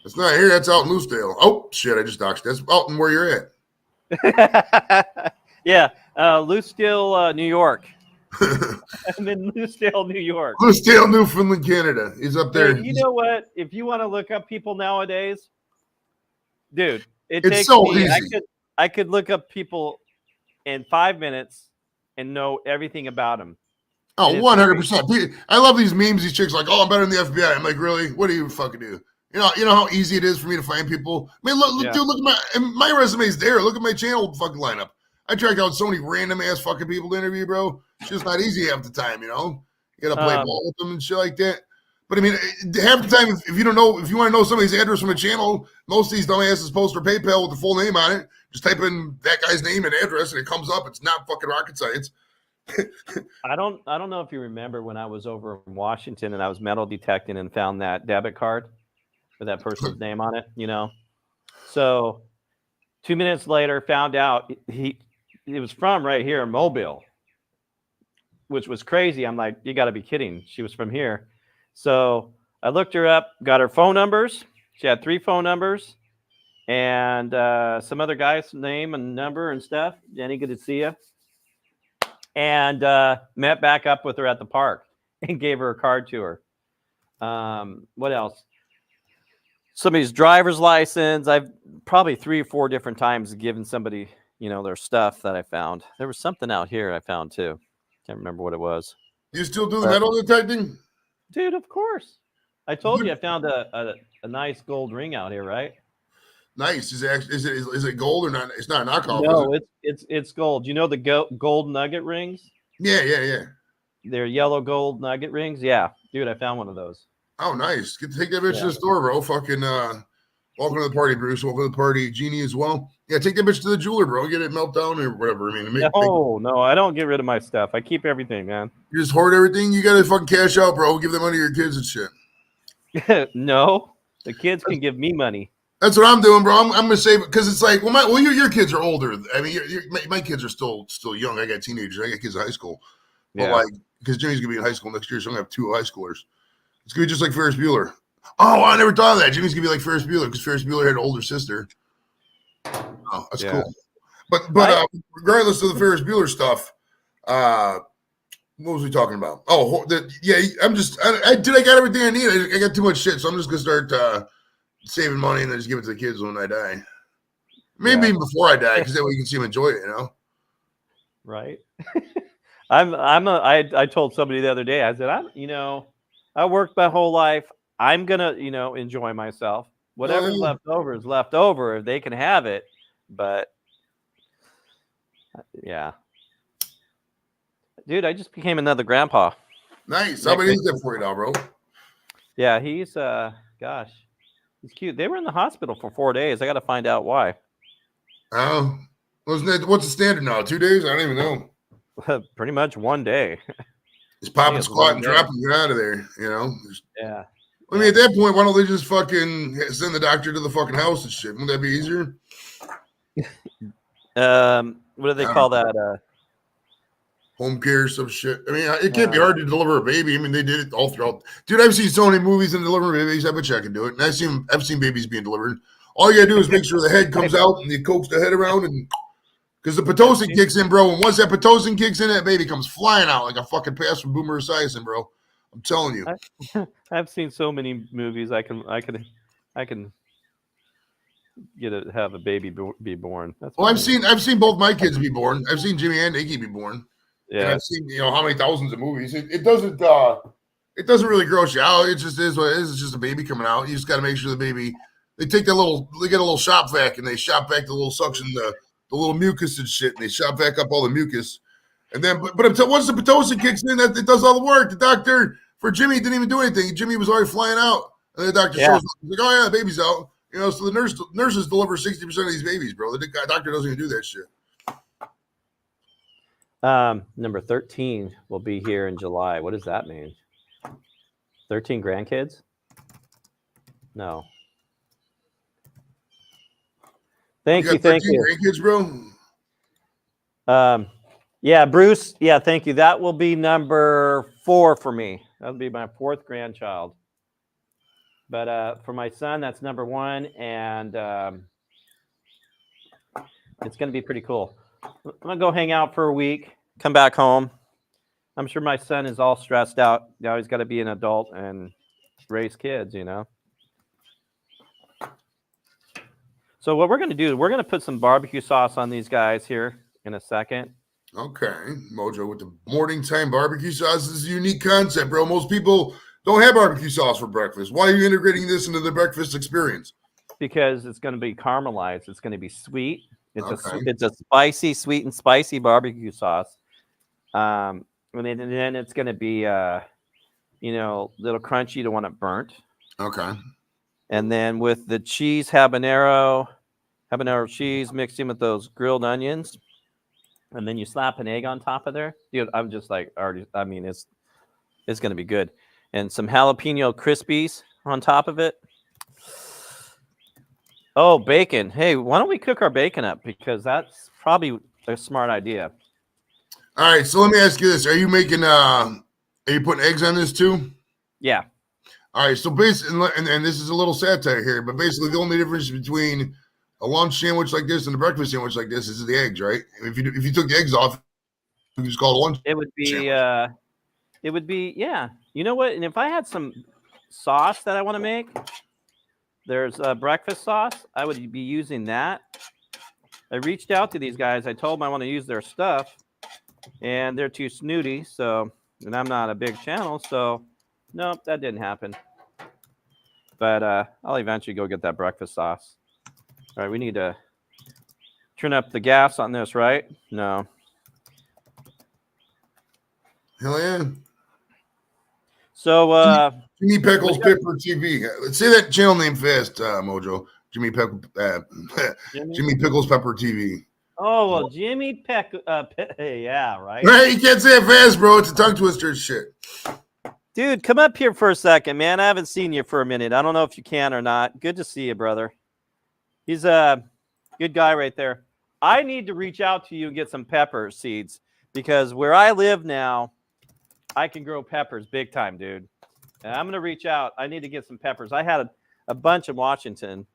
It's not here. That's out in Loosedale. Oh shit! I just doxed. That's out in where you're at. Yeah, Loosedale, New York. I'm in Loosedale, New York. Loosedale, Newfoundland, Canada. He's up there. Dude, you know what? If you want to look up people nowadays, dude, it's takes so me. easy. I could look up people in 5 minutes and know everything about them. Oh, 100%. I love these memes. These chicks like, "Oh, I'm better than the FBI." I'm like, really? What do you fucking do? You know how easy it is for me to find people. I mean, look, dude, look at my resume's there. Look at my channel fucking lineup. I track out so many random ass fucking people to interview, bro. It's just not easy half the time, you know. You gotta play ball with them and shit like that. But I mean, half the time, if you don't know, if you want to know somebody's address from a channel, most of these dumbasses post their PayPal with the full name on it. Just type in that guy's name and address, and it comes up. It's not fucking rocket science. I don't know if you remember when I was over in Washington and I was metal detecting and found that debit card with that person's name on it, you know. So 2 minutes later, found out it was from right here in Mobile, which was crazy. I'm like, you got to be kidding. She was from here. So I looked her up, got her phone numbers. She had 3 phone numbers and some other guy's name and number and stuff. Jenny, good to see you. And met back up with her at the park and gave her a card to her. What else? Somebody's driver's license. I've probably 3 or 4 different times given somebody, you know, their stuff that I found. There was something out here I found too. Can't remember what it was. You still do the metal detecting? Dude, of course. I told you I found a nice gold ring out here, right? Nice. Is it gold or not? It's not a knockoff. No, it's gold. You know the gold nugget rings? Yeah. They're yellow gold nugget rings. Yeah, dude, I found one of those. Oh, nice. Get to take that bitch to the store, bro. Fucking welcome to the party, Bruce. Welcome to the party, Jeannie, as well. Yeah, take that bitch to the jeweler, bro. Get it meltdown or whatever. I mean, no, I don't get rid of my stuff. I keep everything, man. You just hoard everything. You gotta fucking cash out, bro. Give them money to your kids and shit. No, the kids can give me money. That's what I'm doing, bro. I'm gonna save it because it's like, your kids are older. I mean, my kids are still young. I got teenagers. I got kids in high school. But like, because Jimmy's gonna be in high school next year, so I'm gonna have 2 high schoolers. It's gonna be just like Ferris Bueller. Oh, I never thought of that. Jimmy's gonna be like Ferris Bueller because Ferris Bueller had an older sister. Oh, that's cool. But regardless of the Ferris Bueller stuff, what was we talking about? Oh, I got everything I need. I got too much shit, so I'm just gonna start saving money and then just give it to the kids when I die. Maybe even before I die, because that way you can see them enjoy it, you know? Right. I told somebody the other day, I said, I worked my whole life. I'm gonna, enjoy myself. Whatever's left over is left over if they can have it. But yeah. Dude, I just became another grandpa. Nice. How many is that for you now, bro? Yeah, he's he's cute. They were in the hospital for 4 days. I got to find out why. Oh, what's the standard now? 2 days? I don't even know. Pretty much 1 day. Just pop and squat and drop and get out of there, you know? Yeah. I mean, at that point, why don't they just fucking send the doctor to the fucking house and shit? Wouldn't that be easier? What do they call that? Home care, some shit. I mean, it can't be hard to deliver a baby. I mean, they did it all throughout. Dude, I've seen so many movies and delivering babies. I bet you I can do it. And I've seen babies being delivered. All you gotta do is make sure the head comes out and you coax the head around, and because the Pitocin kicks in, bro. And once that Pitocin kicks in, that baby comes flying out like a fucking pass from Boomer Esiason, bro. I'm telling you. I've seen so many movies. I can have a baby be born. I've seen both my kids be born. I've seen Jimmy and Iggy be born. Yeah, and I've seen how many thousands of movies. It doesn't really gross you out. It just is what it is. It's just a baby coming out. You just got to make sure the baby. They get a little shop vac and they shop back the little suction, the little mucus and shit, and they shop back up all the mucus. And then, but once the Pitocin kicks in, it does all the work. The doctor for Jimmy didn't even do anything. Jimmy was already flying out, and the doctor shows up. He's like, "Oh yeah, the baby's out." So the nurses deliver 60% of these babies, bro. The doctor doesn't even do that shit. Number 13 will be here in July. What does that mean? 13 grandkids? No. Thank you. Grandkids, bro. Yeah, Bruce. Yeah, thank you. That will be number 4 for me. That'll be my 4th grandchild. But for my son, that's number 1, and it's going to be pretty cool. I'm going to go hang out for a week, come back home. I'm sure my son is all stressed out. Now he's got to be an adult and raise kids, So what we're going to do, we're going to put some barbecue sauce on these guys here in a second. Okay. Mojo with the morning time barbecue sauce is a unique concept, bro. Most people don't have barbecue sauce for breakfast. Why are you integrating this into the breakfast experience? Because it's going to be caramelized. It's going to be sweet. Okay. It's a spicy, sweet and spicy barbecue sauce. And then it's going to be little crunchy. You don't want it burnt. Okay. And then with the cheese habanero cheese mixed in with those grilled onions, and then you slap an egg on top of there. Dude, I'm just like already. I mean, it's going to be good, and some jalapeno crispies on top of it. Oh, bacon! Hey, why don't we cook our bacon up, because that's probably a smart idea. All right. So let me ask you this: Are you making? Are you putting eggs on this too? Yeah. All right. So basically, and this is a little satire here, but basically, the only difference between a lunch sandwich like this and a breakfast sandwich like this is the eggs, right? If you took the eggs off, you just call it a lunch It would be sandwich. yeah. You know what? And if I had some sauce that I want to make, there's a breakfast sauce. I would be using that. I reached out to these guys. I told them I want to use their stuff, and they're too snooty. So, and I'm not a big channel, so nope, that didn't happen. But I'll eventually go get that breakfast sauce. All right, we need to turn up the gas on this, right? No. Hell yeah. So Jimmy Pickles Pepper TV. Let's say that channel name fast, Mojo. Jimmy Jimmy Pickles Pepper TV. Oh, well, Jimmy Peck. Yeah, right. Right, you can't say it fast, bro. It's a tongue twister shit. Dude, come up here for a second, man. I haven't seen you for a minute. I don't know if you can or not. Good to see you, brother. He's a good guy right there. I need to reach out to you and get some pepper seeds, because where I live now, I can grow peppers big time, dude. And I'm going to reach out. I need to get some peppers. I had a bunch in Washington.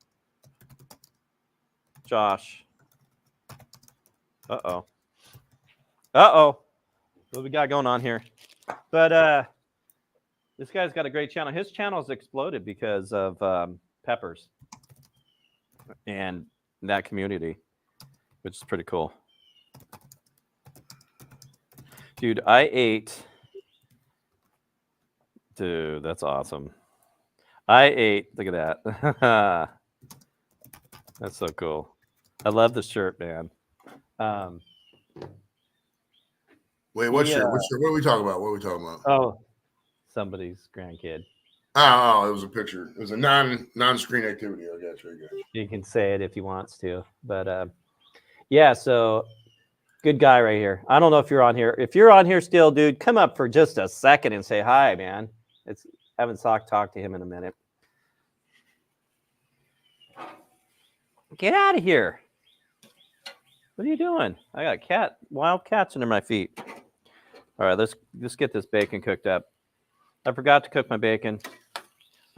Josh. Uh-oh. Uh-oh. What we got going on here? But this guy's got a great channel. His channel's exploded because of peppers and that community, which is pretty cool. Dude, I ate... Dude, that's awesome. I ate... Look at that. That's so cool. I love the shirt, man. Wait, what shirt? What shirt? What are we talking about? What are we talking about? Oh, somebody's grandkid. Oh, it was a picture. It was a non-screen activity. I got you. You can say it if he wants to, but yeah. So good guy right here. I don't know if you're on here. If you're on here still, dude, come up for just a second and say hi, man. It's haven't talked to him in a minute. Get out of here. What are you doing? I got wild cats under my feet. All right, let's get this bacon cooked up. I forgot to cook my bacon.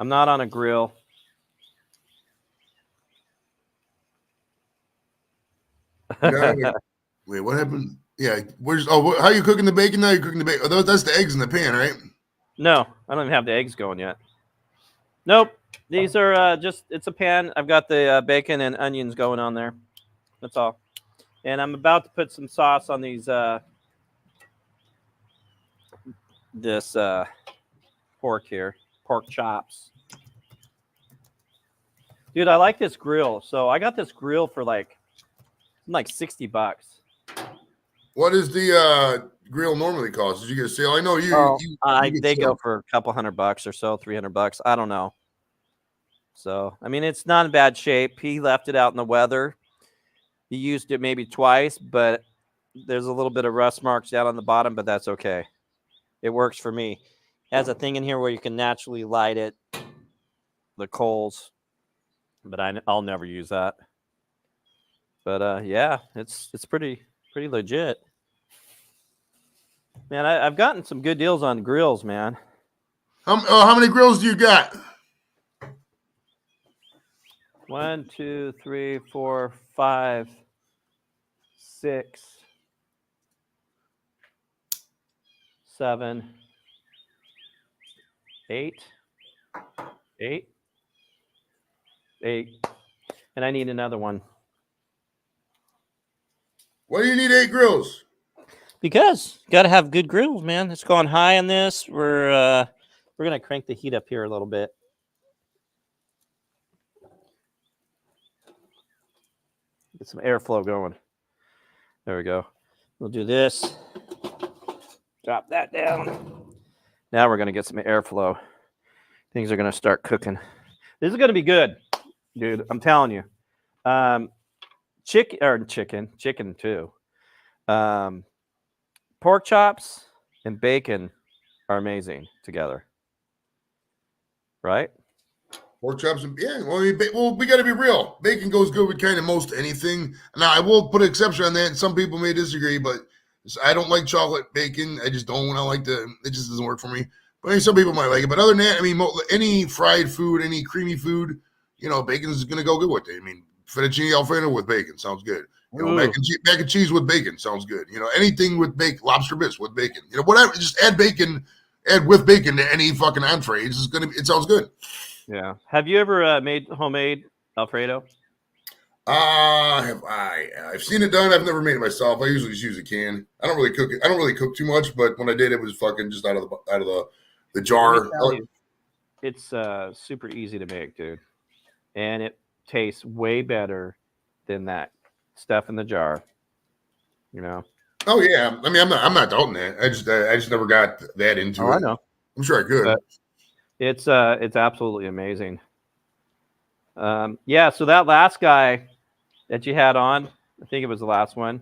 I'm not on a grill. Wait, what happened? Yeah, how are you cooking the bacon now? You're cooking the bacon. That's the eggs in the pan, right? No, I don't even have the eggs going yet. Nope. These are it's a pan. I've got the bacon and onions going on there. That's all. And I'm about to put some sauce on these this pork here, pork chops. Dude, I like this grill. So I got this grill for like $60. What does the grill normally cost? Did you get a sale? I know They go for a couple $100 or so, $300. I don't know. So I mean, it's not in bad shape. He left it out in the weather. He used it maybe twice, but there's a little bit of rust marks down on the bottom, but that's okay. It works for me. It has a thing in here where you can naturally light it, the coals, but I'll never use that. But yeah, it's pretty legit. Man, I've gotten some good deals on grills, man. How many grills do you got? 1, 2, 3, 4, 5, 6, 7, 8, 8, and I need another one. Why do you need 8 grills? Because got to have good grills, man. It's going high on this. We're gonna crank the heat up here a little bit. Get some airflow going. There we go. We'll do this. Drop that down. Now we're going to get some airflow. Things are going to start cooking. This is going to be good, dude. I'm telling you. Chicken too. Pork chops and bacon are amazing together. Right? Pork chops, and yeah. Well, we got to be real. Bacon goes good with kind of most anything. Now, I will put an exception on that. Some people may disagree, but I don't like chocolate bacon. I just don't. I like it just doesn't work for me. But I mean, some people might like it. But other than that, I mean, any fried food, any creamy food, bacon is going to go good with it. I mean, fettuccine alfredo with bacon sounds good. Mac and cheese with bacon sounds good. Anything with bacon, lobster bits with bacon. Whatever. Just add bacon. Add with bacon to any fucking entree. It sounds good. Yeah. Have you ever made homemade Alfredo? I've seen it done. I've never made it myself. I usually just use a can. I don't really cook it. I don't really cook too much, but when I did, it was fucking just out of the jar. It's super easy to make, dude, and it tastes way better than that stuff in the jar. Oh yeah. I mean, I'm not doubting that. I just never got that into it. I know. I'm sure I could. But it's absolutely amazing. Yeah. So that last guy that you had on, I think it was the last one,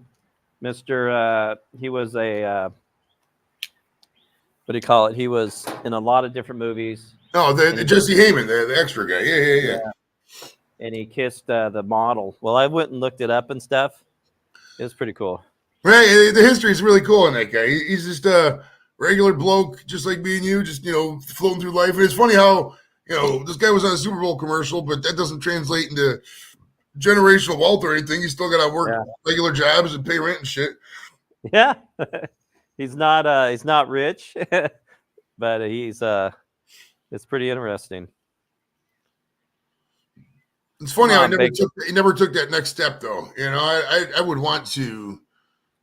Mr. He was a what do you call it? He was in a lot of different movies. Oh, the Jesse Heyman, the extra guy. Yeah. And he kissed the model. Well, I went and looked it up and stuff. It was pretty cool. Right, the history is really cool on that guy. He's just a regular bloke, just like me and you, just floating through life. And it's funny how this guy was on a Super Bowl commercial, but that doesn't translate into generational wealth or anything. He's still got to work regular jobs and pay rent and shit. Yeah, he's not rich, but it's pretty interesting. It's funny how he never took that next step though. I would want to.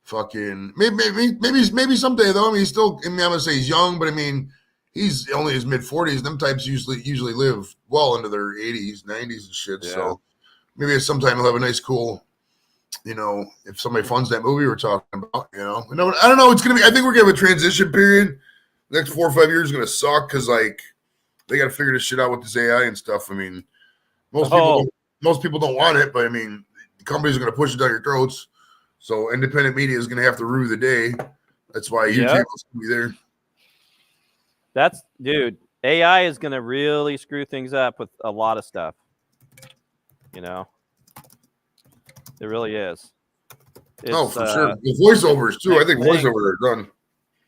Fucking maybe someday though. I mean, he's still. I mean, I'm gonna say he's young, but I mean, he's only his mid 40s. Them types usually live well into their 80s, 90s and shit. Yeah. So maybe sometime he'll have a nice, cool. If somebody funds that movie we're talking about, I don't know. It's gonna be. I think we're gonna have a transition period. The next 4 or 5 years is gonna suck because they got to figure this shit out with this AI and stuff. I mean, most people don't want it, but I mean, the companies are gonna push it down your throats. So independent media is going to have to rue the day. That's why YouTube is going to be there. Dude, AI is going to really screw things up with a lot of stuff. It really is. For sure. The voiceovers too. I think voiceovers are done.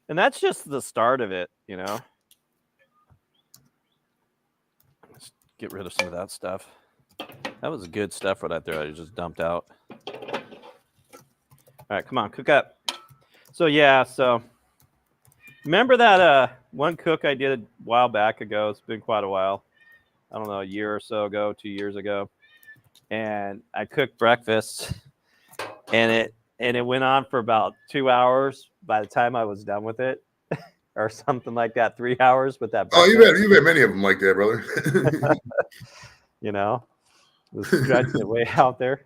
And that's just the start of it, Let's get rid of some of that stuff. That was good stuff right there. I just dumped out. All right, come on, cook up. So remember that one cook I did a while back ago? It's been quite a while. I don't know, a year or so ago, 2 years ago. And I cooked breakfast, and it went on for about 2 hours by the time I was done with it, or something like that. 3 hours with that breakfast. Oh, you've had many of them like that, brother. Was stretching it way out there.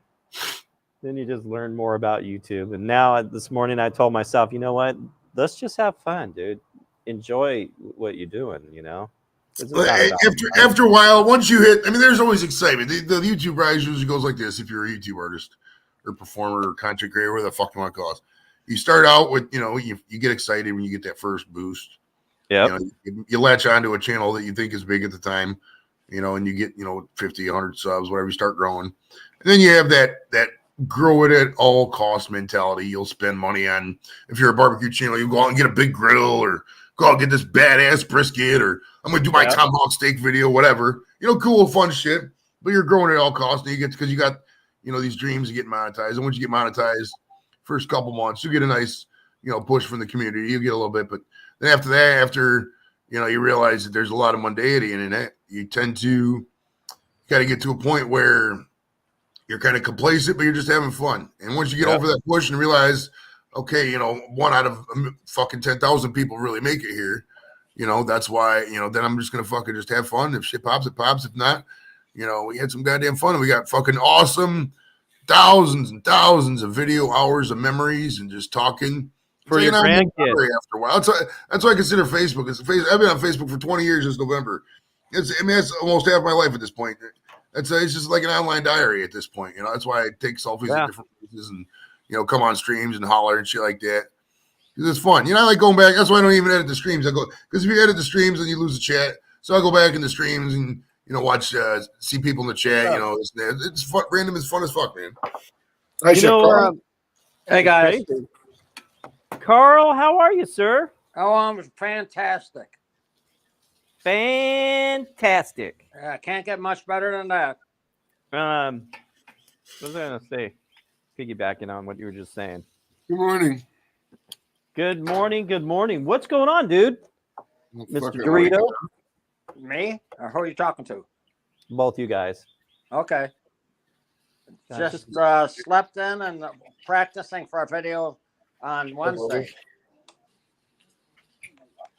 Then you just learn more about YouTube. And now this morning I told myself, you know what? Let's just have fun, dude. Enjoy what you're doing, After a while, once you hit, I mean, there's always excitement. The YouTube rise usually goes like this if you're a YouTube artist or performer or content creator, whatever the fuck you want to call it. You start out with, you get excited when you get that first boost. Yeah. You latch onto a channel that you think is big at the time, and you get, 50, 100 subs, whatever, you start growing. And then you have that grow it at all cost mentality. You'll spend money on, if you're a barbecue channel, you go out and get a big grill or go out and get this badass brisket, or I'm going to do my tomahawk steak video, whatever, cool, fun shit, but you're growing at all costs. And because you got, these dreams of getting monetized. And once you get monetized, first couple months, you get a nice, push from the community. You get a little bit, but then after that, you realize that there's a lot of mundanity in it. You tend to got to get to a point where you're kind of complacent, but you're just having fun. And once you get over that push and realize, okay, 1 out of fucking 10,000 people really make it here, that's why, then I'm just going to fucking just have fun. If shit pops, it pops. If not, we had some goddamn fun. And we got fucking awesome thousands and thousands of video hours of memories and just talking. For your grandkids. After a while. That's why I consider Facebook. I've been on Facebook for 20 years this November. That's almost half my life at this point. It's just like an online diary at this point. That's why I take selfies at different places and, come on streams and holler and shit like that. Because it's fun. I like going back. That's why I don't even edit the streams. Because if you edit the streams, then you lose the chat. So I go back in the streams and, watch, see people in the chat. It's fun, random. It's fun as fuck, man. Hey guys. Carl, how are you, sir? Oh, I'm fantastic. Fantastic. I can't get much better than that. What was I gonna say? Piggybacking on what you were just saying. Good morning. Good morning. Good morning. What's going on, dude? Mr. Dorito. Me? Or who are you talking to? Both you guys. Okay. Just slept in and practicing for a video on Wednesday.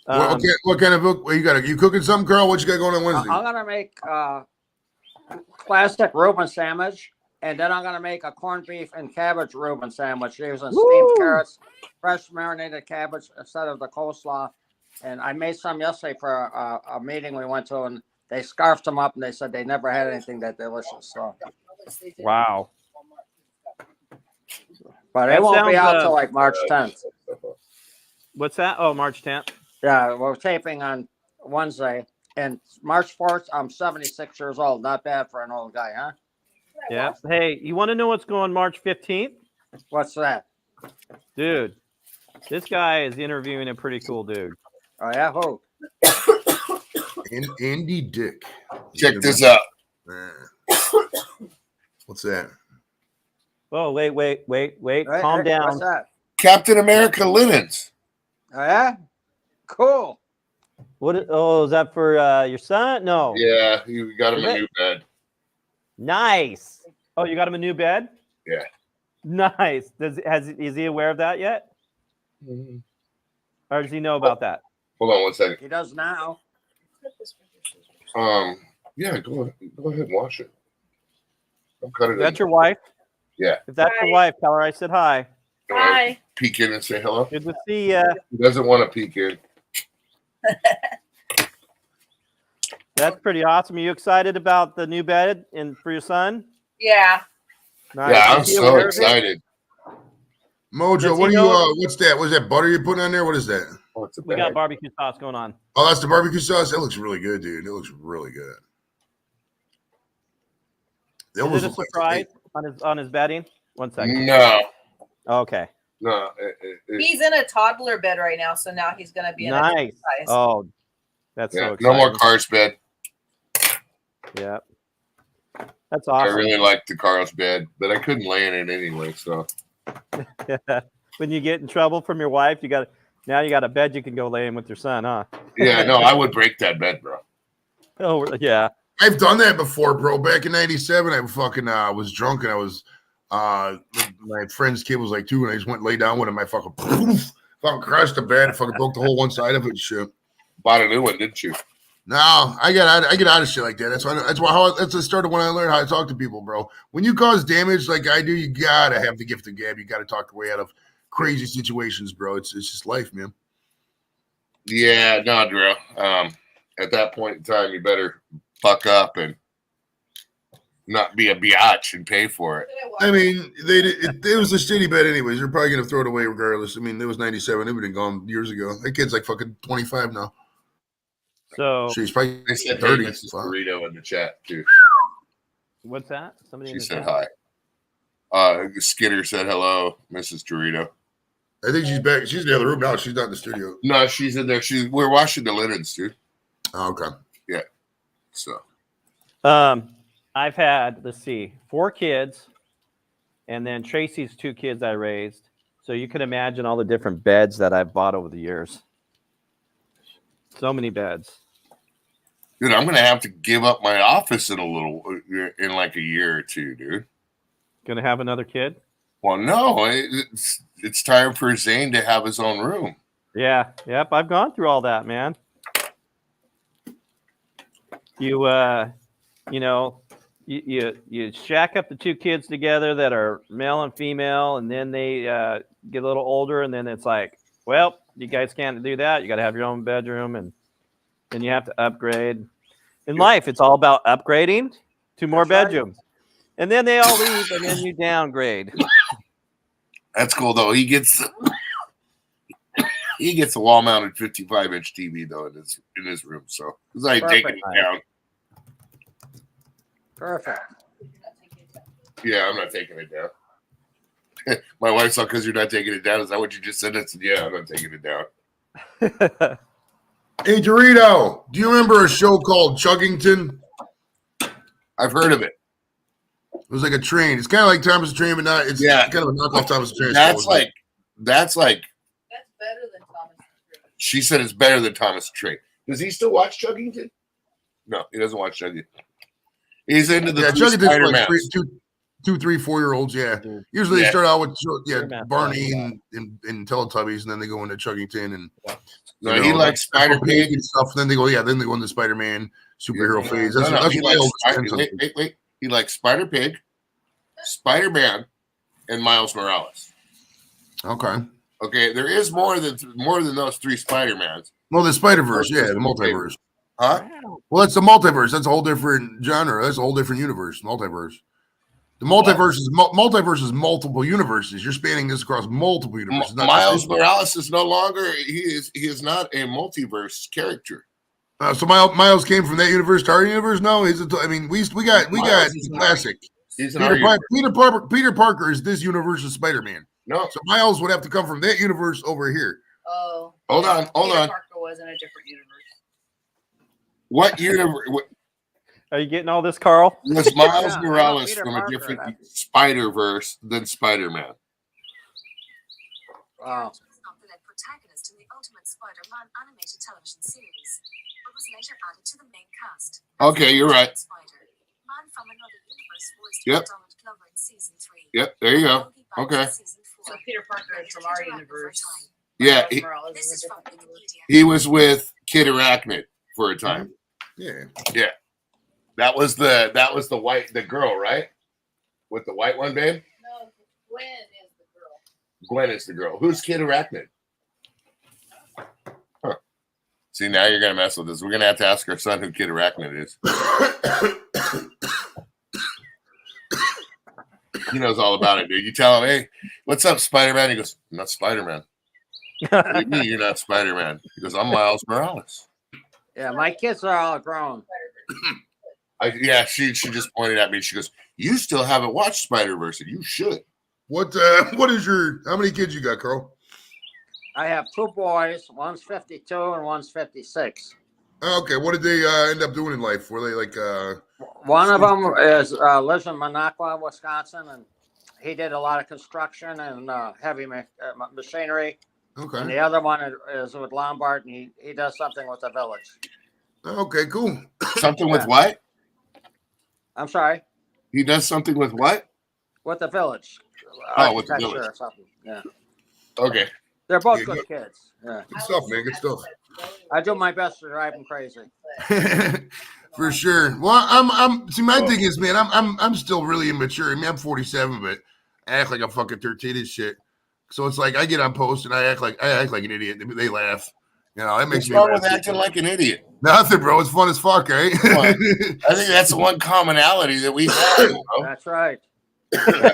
What kind of book? You got? You cooking something, Carl? What you got going on Wednesday? I'm gonna make classic Reuben sandwich, and then I'm gonna make a corned beef and cabbage Reuben sandwich using steamed carrots, fresh marinated cabbage instead of the coleslaw. And I made some yesterday for a meeting we went to, and they scarfed them up, and they said they never had anything that delicious. So, wow. But it won't be out till like March 10th. What's that? Oh, March 10th. Yeah, we're taping on Wednesday, and March 4th. I'm 76 years old. Not bad for an old guy, huh? Yeah. Hey, you want to know what's going March 15th? What's that? Dude, this guy is interviewing a pretty cool dude. Oh, yeah? Who? Andy Dick. Check this out. What's that? Oh, wait. Calm down. What's that? Captain America linens. Oh, yeah? Cool. What? Oh, is that for your son? No. Yeah, you got him a new bed. Nice. Oh, you got him a new bed? Yeah. Nice. Is he aware of that yet? Mm-hmm. Or does he know about that? Hold on one second. He does now. Yeah, go ahead and wash it. I'll cut it. That's your wife? Yeah. If that's your wife, tell her I said hi. Hi. Peek in and say hello. Good to see you. He doesn't want to peek in. That's pretty awesome. Are you excited about the new bed and for your son? Yeah. Nice. Yeah, I'm so excited. Mojo, what's that? What's that butter you're putting on there? What is that? Oh, it's a We bag. got barbecue sauce going on. Oh, that's the barbecue sauce. That looks really good, dude. It looks really good. Is it a surprise on his bedding? 1 second. No. Okay. No. He's in a toddler bed right now, so now he's going to be in a Nice. size. Oh, that's so Yeah, exciting. no more Cars bed. Yeah. That's I awesome. really liked the Cars bed, but I couldn't lay in it anyway. So When you get in trouble from your wife, you got a bed you can go lay in with your son, huh? yeah, no, I would break that bed, bro. Oh yeah. I've done that before, bro. Back in '97, I fucking was drunk and I was my friend's kid was like 2, and I just went and lay down with him. I fucking crashed the bed, fucking broke the whole one side of it and shit. Bought a new one, didn't you? No, I get out of shit like that. That's the start of when I learned how to talk to people, bro. When you cause damage like I do, you gotta have the gift of gab. You gotta talk your way out of crazy situations, bro. It's just life, man. Yeah, no, Drew. At that point in time, you better fuck up and not be a biatch and pay for it. I mean, it was a shitty bed anyways. They're probably gonna throw it away regardless. I mean, it was '97. It would have been gone years ago. That kid's like fucking 25 now. So She's probably They said 30. hey, Mrs. Burrito in the chat too. what's that? Somebody in She the said chat? hi. Skidder said hello, Mrs. Dorito. I think she's back. She's in the other room now. She's not in the studio. No, she's in there. We're washing the linens, dude. Oh, okay. So I've had, let's see, 4 kids, and then Tracy's 2 kids I raised. So you can imagine all the different beds that I've bought over the years. So many beds. dude, I'm gonna have to give up my office in like a year or 2, dude. Gonna have another kid? Well, no, it's time for Zane to have his own room. Yeah. Yep. I've gone through all that, man. You you shack up the two kids together that are male and female, and then they get a little older, and then it's like, well, you guys can't do that. You got to have your own bedroom, and then you have to upgrade. In life, it's all about upgrading to more That's right. bedrooms, and then they all leave, and then you downgrade. That's cool though. He gets a wall-mounted 55-inch TV though in his room, so he's like taking it down. Perfect. Yeah, I'm not taking it down. My wife's all, because you're not taking it down. Is that what you just said? I said, yeah, I'm not taking it down. Hey, Dorito, do you remember a show called Chuggington? I've heard of it. It was like a train. It's kind of like Thomas the Train, but not. It's kind of a knockoff Thomas the Train. That's like. That's better than Thomas the Train. She said it's better than Thomas the Train. Does he still watch Chuggington? No, he doesn't watch Chuggington. He's into the Chuggington's like 2, 3, 4-year-olds. Yeah, usually they start out with Barney and Teletubbies, and then they go into Chuggington and. No, he likes Spider Pig and stuff. And then they go into Spider-Man superhero phase. Wait. He likes Spider Pig, Spider-Man, and Miles Morales. Okay. There is more than those 3 Spider-Mans. Well, the Spider-Verse, the multiverse. Huh? Well, that's the multiverse. That's a whole different genre. That's a whole different universe. Multiverse. The multiverse is multiple universes. You're spanning this across multiple universes. Miles Morales is no longer. He is not a multiverse character. So Miles came from that universe to our universe. No, we got classic. He's Peter Parker is this universe's Spider-Man. No, so Miles would have to come from that universe over here. Oh, hold on. Peter Parker was in a different universe. What universe? Are you getting all this, Carl? Was Miles Morales from a different Spider-Verse than Spider-Man? Wow. Protagonist in the Ultimate Spider-Man animated television series, but was later added to the main cast. Okay, you're right. Man from another universe voiced Yep. by Donald Glover in season 3. Yep, there you go. Okay. So Peter Parker is from our universe. Yeah, This is from Wikipedia. he was with Kid Arachnid for a time. Yeah. That was the girl, right? With the white one, babe? No, Gwen is the girl. Gwen is the girl. Who's Kid Arachnid? Huh. See, now you're going to mess with us. We're going to have to ask our son who Kid Arachnid is. He knows all about it, dude. You tell him, hey, what's up, Spider-Man? He goes, I'm not Spider-Man. What do you mean you're not Spider-Man? He goes, I'm Miles Morales. Yeah, my kids are all grown. She just pointed at me. She goes, you still haven't watched Spider-Verse, and you should. How many kids you got, Carl? I have 2 boys. One's 52 and one's 56. Okay, what did they end up doing in life? Were they like? One of them lives in Minocqua, Wisconsin, and he did a lot of construction and heavy machinery. Okay. And the other one is with Lombard, and he does something with the village. Okay, cool. Something with what? I'm sorry? He does something with what? With the village. With the Architecture village. or something. Yeah. Okay. They're both Yeah, good kids. Yeah. Good stuff, man. Good stuff. I do my best to drive them crazy. For sure. Well, see, my thing is, man, I'm still really immature. I mean, I'm 47, but I act like I'm fucking 13 and shit. So it's like I get on post and I act like an idiot. They laugh. You know, that makes What's me wrong laugh. with acting like an idiot? Nothing, bro. It's fun as fuck, right? Come on. I think that's the one commonality that we have. You know? That's right. You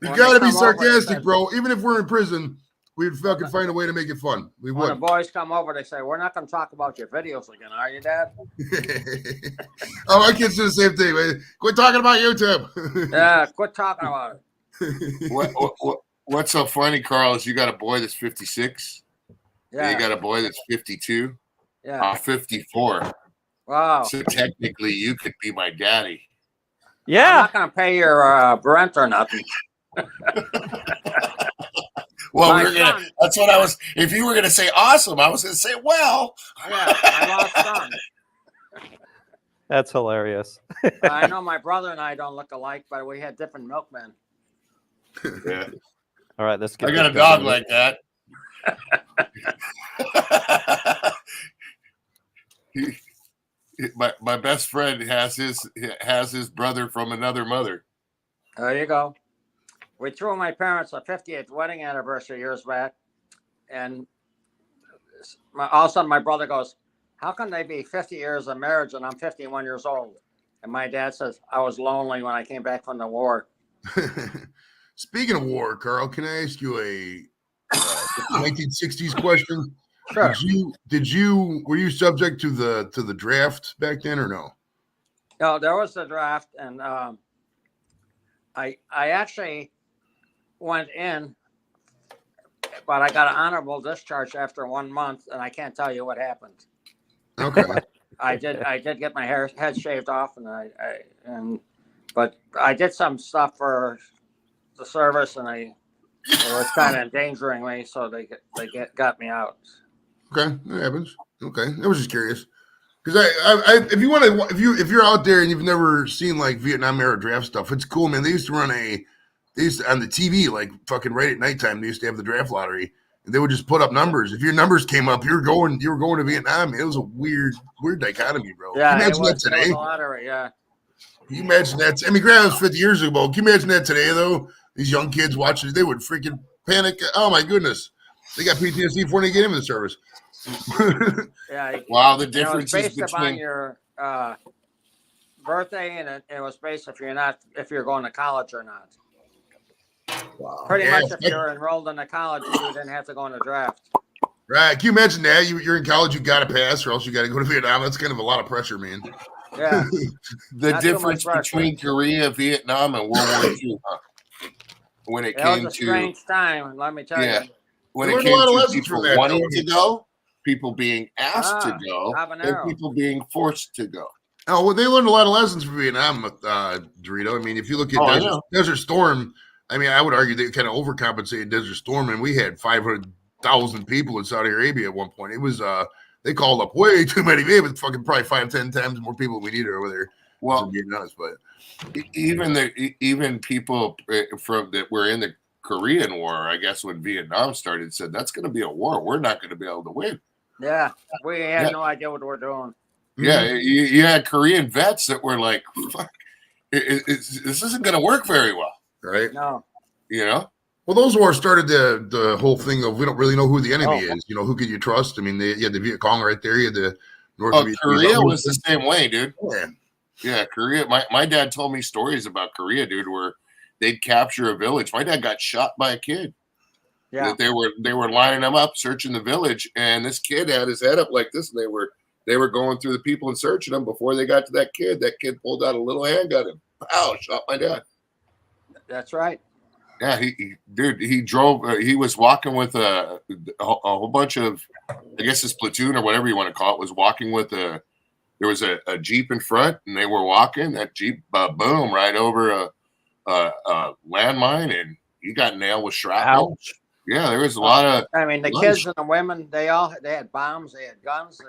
gotta be sarcastic, bro. Even if we're in prison, we'd fucking find a way to make it fun. We When the would. boys come over, they say, "We're not going to talk about your videos again, are you, Dad?" Oh, my kids do the same thing, man. Quit talking about YouTube. Yeah, quit talking about it. What's so funny, Carl, is you got a boy that's 56. Yeah, You got a boy that's 52. yeah. I'm 54. Wow. So technically, you could be my daddy. I'm Yeah. not going to pay your rent or nothing. Well, My we're gonna. son- That's what I was. If you were gonna say awesome, I was gonna say well. Yeah, I lost son. That's hilarious. I know my brother and I don't look alike, but we had different milkmen. Yeah, All right, let's get I got a this dog going. like that. my best friend has his brother from another mother. There you go. We threw my parents a 50th wedding anniversary years back, and all of a sudden my brother goes, "How can they be 50 years of marriage and I'm 51 years old?" And my dad says, "I was lonely when I came back from the war." Speaking of war, Carl, can I ask you a 1960s question? Sure. Were you subject to the draft back then or no? No, there was the draft, and I actually went in, but I got an honorable discharge after 1 month, and I can't tell you what happened. Okay. I did get my head shaved off, but I did some stuff for the service, and it was kind of endangering me, so they got me out. Okay, that happens. Okay, I was just curious because if you want to, if you're out there and you've never seen like Vietnam era draft stuff, it's cool, man. They used to on the TV like fucking right at nighttime. They used to have the draft lottery, and they would just put up numbers. If your numbers came up, you were going to Vietnam. It was a weird dichotomy, bro. Yeah, Can you it imagine was that today? a lottery. Yeah. Can you imagine that? I mean, granted, it was 50 years ago. Can you imagine that today, though? These young kids watching it, they would freaking panic. Oh my goodness, they got PTSD before they get into the service. Yeah. Wow, the It was difference is based upon between your birthday, and it was based if you're going to college or not. Wow. Pretty much, if you're enrolled in a college, you didn't have to go in the draft. Right. Can you imagine that? You're in college, you got to pass, or else you got to go to Vietnam. That's kind of a lot of pressure, man. Yeah. the Not too difference much pressure. between Korea, Vietnam, and World War II. When it It came was a to strange time, let me tell yeah, you. when We it learned a came lot of to lessons people from that, wanting though. to go, people being asked to go, habanero. and people being forced to go. Oh, well, they learned a lot of lessons from Vietnam, Dorito. I mean, if you look at Desert Storm, I mean, I would argue they kind of overcompensated Desert Storm, and we had 500,000 people in Saudi Arabia at one point. It was they called up way too many. They had fucking probably 5-10 times more people we needed over there. Well, to be honest, but even people from that were in the Korean War, I guess when Vietnam started, said that's going to be a war. We're not going to be able to win. Yeah, we had no idea what we're doing. Yeah, you had Korean vets that were like, "Fuck, this isn't going to work very well." right? No. You know. Well, those wars started the whole thing of we don't really know who the enemy is. You know, who could you trust? I mean, you had the Viet Cong right there. You had the North Vietnamese. Korea was the same way, dude. Yeah. Yeah, Korea. My dad told me stories about Korea, dude, where they'd capture a village. My dad got shot by a kid. Yeah. They were lining them up, searching the village, and this kid had his head up like this, and they were going through the people and searching them. Before they got to that kid pulled out a little handgun and pow, shot my dad. That's right. Yeah, he drove. He was walking with a whole bunch of, I guess his platoon or whatever you want to call it, was walking with there was a Jeep in front, and they were walking. That Jeep, boom, right over a landmine, and he got nailed with shrapnel. Ouch. Yeah, there was a lot of. I mean, the kids and the women, they had bombs, they had guns.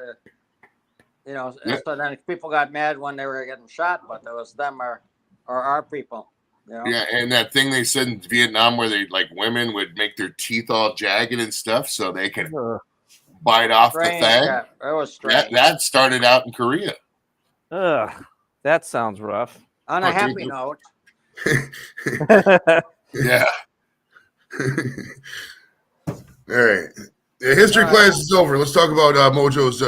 You know, so then people got mad when they were getting shot, but it was them or our people. You know? Yeah, and that thing they said in Vietnam where they like women would make their teeth all jagged and stuff so they can bite off the thing. Yeah, it was strange. That started out in Korea. Ugh, that sounds rough. On a happy note. Yeah. All right. The history class is over. Let's talk about Mojo's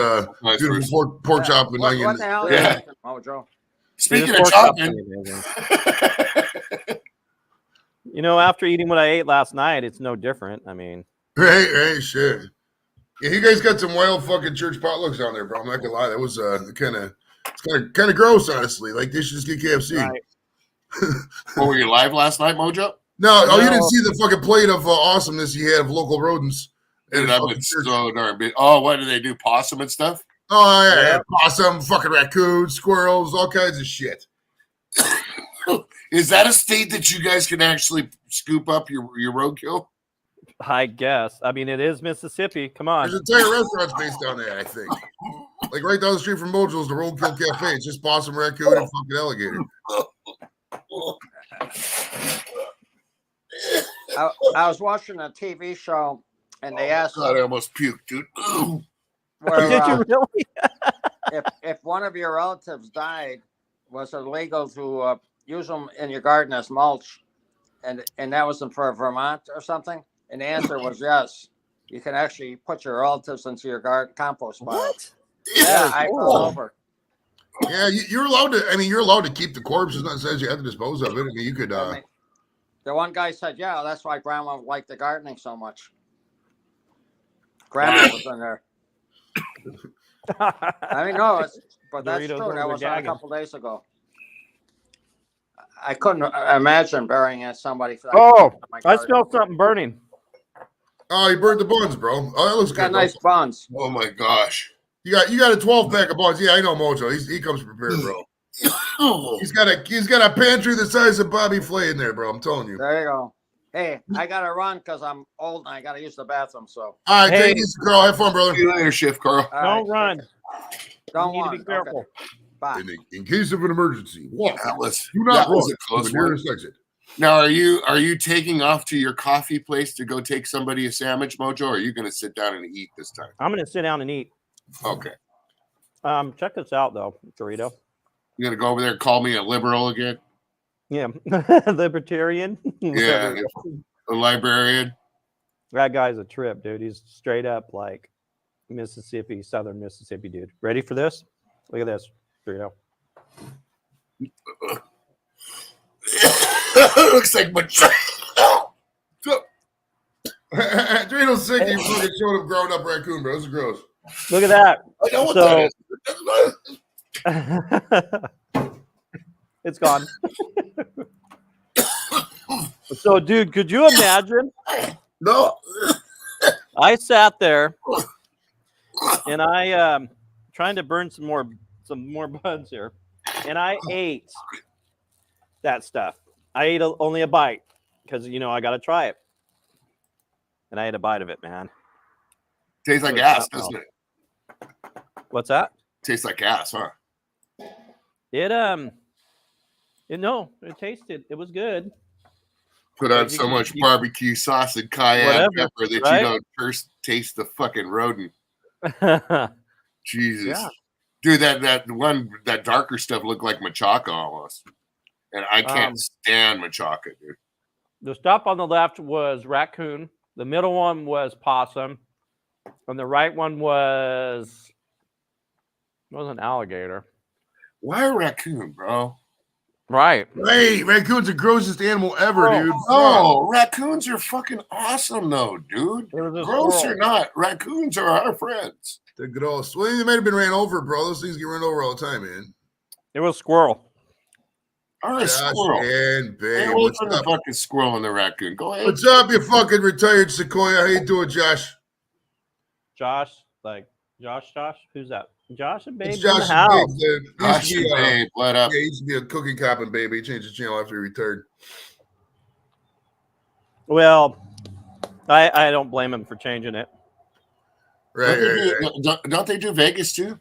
beautiful pork chop and onion. What the hell is it, Mojo? Speaking of chopping. You know, after eating what I ate last night, it's no different. I mean, right, sure. Yeah, you guys got some wild fucking church potlucks on there, bro. I'm not gonna lie, that was kind of gross, honestly. Like they should just get KFC. right. What, were you live last night, Mojo? No, you didn't see the fucking plate of awesomeness you had of local rodents. Dude, I've been so darn big. Oh, what do they do? Possum and stuff? Oh yeah, possum, fucking raccoons, squirrels, all kinds of shit. Is that a state that you guys can actually scoop up your roadkill? I guess. I mean, it is Mississippi. Come on. There's entire restaurants based down there, I think. Like right down the street from Mojo's, the Roadkill Cafe. It's just possum, raccoon, and fucking alligator. I was watching a TV show, and they asked. God, I almost puked, dude. Where, Did you really? if one of your relatives died, was it illegal to use them in your garden as mulch? And that was for Vermont or something? And the answer was yes. You can actually put your relatives into your garden compost pile. What? Yeah, is I cool. fell over. Yeah, you're allowed to. I mean, you're allowed to keep the corpse. It's not says you have to dispose of it. I mean, you could. I mean, the one guy said, "Yeah, that's why Grandma liked the gardening so much." Grandma was in there. I mean, no, but that's Doritos true. over That was a gagging. couple days ago. I couldn't imagine burying somebody. For that Oh, my I garden. smell something burning. Oh, you burned the buns, bro. Oh, that looks You got good. nice buns. Oh my gosh. You got a 12 pack of buns. Yeah, I know Mojo. He comes prepared, bro. He's got a pantry the size of Bobby Flay in there, bro. I'm telling you. There you go. Hey, I gotta run because I'm old and I gotta use the bathroom. So All right, Hey. take it easy, Carl. Have fun, brother. See you later, Shift Carl. all Don't right, run. don't you need run. to be careful. Okay. Bye. In case of an emergency, walk. That was Do not that was run a close to the one. nearest exit. Now, are you taking off to your coffee place to go take somebody a sandwich, Mojo? Or are you going to sit down and eat this time? I'm gonna sit down and eat. Okay. Check this out though, Dorito. You going to go over there and call me a liberal again? Yeah, libertarian. Yeah, a librarian. That guy's a trip, dude. He's straight up like Mississippi, Southern Mississippi, dude. Ready for this? Look at this, Dorito. Looks like much. Drino's sick. You fucking showed him grown up raccoon, bro. This is gross. Look at that. I know what So- that is. It's gone. So, dude, could you imagine? No. I sat there and I trying to burn some more buns here, and I ate that stuff. I ate only a bite because I got to try it, and I ate a bite of it, man. Tastes like It was ass, something doesn't it? What's that? Tastes like ass, huh? It tasted. It was good. Put on You so can- much you- barbecue sauce and cayenne Whatever, pepper that right? you don't first taste the fucking rodent. Jesus. Yeah. Dude, that darker stuff looked like machaca almost. And I can't stand machaca, dude. The stuff on the left was raccoon. The middle one was possum, and the right one was an alligator. Why a raccoon, bro? Right. Hey, raccoon's the grossest animal ever, Oh, dude. No, raccoons are fucking awesome, though, dude. It was a Gross squirrel. or not, raccoons are our friends. They're gross. Well, they might have been ran over, bro. Those things get run over all the time, man. It was squirrel. All right, Josh squirrel. and Hey, babe, what's what's from the up? fucking squirrel and the raccoon? Go ahead. What's up, you fucking retired Sequoia? How you doing, Josh? Josh, Josh. Who's that? Josh and Babe It's in Josh the and house. Babe, dude. He used Gosh, to be, babe, what up? yeah, he used to be a cookie cop and baby. He changed his channel after he retired. Well, I don't blame him for changing it. Right, Don't they right, do- right. don't they do Vegas too?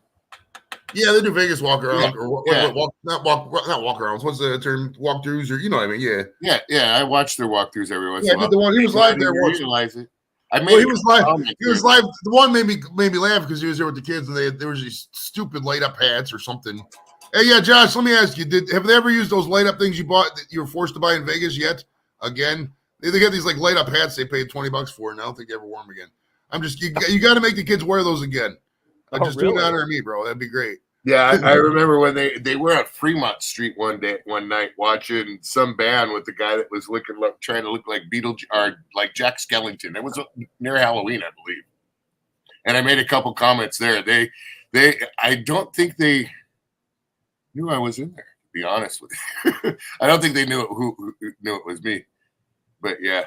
Yeah, they do Vegas walk around or Yeah. not walk arounds. What's the term? Walkthroughs or what I mean? Yeah. Yeah. I watch their walkthroughs every once Yeah, in a I while. did the one. He was live there didn't once. realize it. I made Well, he was live. comment He was there. live. The one made me laugh because he was there with the kids and there was these stupid light up hats or something. Hey, yeah, Josh. Let me ask you: have they ever used those light up things you bought that you were forced to buy in Vegas yet? Again, they got these like light up hats they paid $20 for, and I don't think they ever wore them again. I'm just you got to make the kids wear those again. Oh, Just do an really? honor of me, bro. That'd be great. Yeah, I remember when they were at Fremont Street one night watching some band with the guy that was trying to look like Beetlejuice or like Jack Skellington. It was near Halloween, I believe. And I made a couple comments there. I don't think they knew I was in there. To be honest with you, I don't think they knew who knew it was me. But yeah,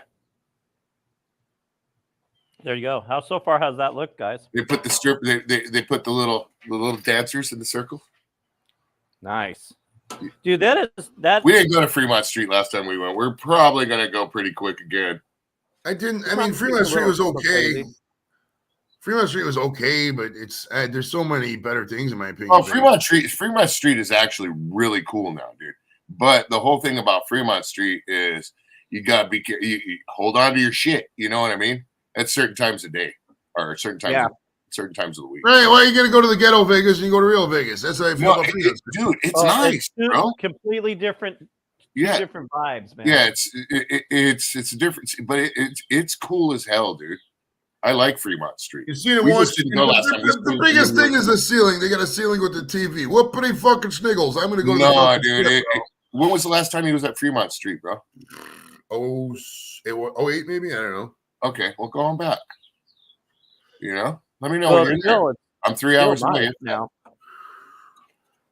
There you go. How so far has that looked, guys? they put the strip. They put the little dancers in the circle. Nice, dude. That We didn't go to Fremont Street last time we went. We're probably gonna go pretty quick again. I didn't. I It's mean, not Fremont a Street was little okay. crazy. Fremont Street was okay, but it's there's so many better things in my opinion. Oh, Fremont Street is actually really cool now, dude. But the whole thing about Fremont Street is you gotta be you hold on to your shit. You know what I mean? At certain times of day or certain times, Yeah. certain times of the week. Right? Why are you gonna go to the ghetto Vegas and you go to real Vegas? That's how I feel about Phoenix. Dude, it's nice, bro. Completely different. Yeah, different vibes, man. yeah. It's a different, but it's cool as hell, dude. I like Fremont Street. You seen it We once. just didn't go last time. The biggest thing is the ceiling. They got a ceiling with the TV. Whoopity fucking sniggles. I'm gonna go to the No, fucking dude. strip, When was the last time he was at Fremont Street, bro? bro. 08 maybe? I don't know. Okay, well, go on back. You know, let me know Well, when you're there. I'm 3 hours away now.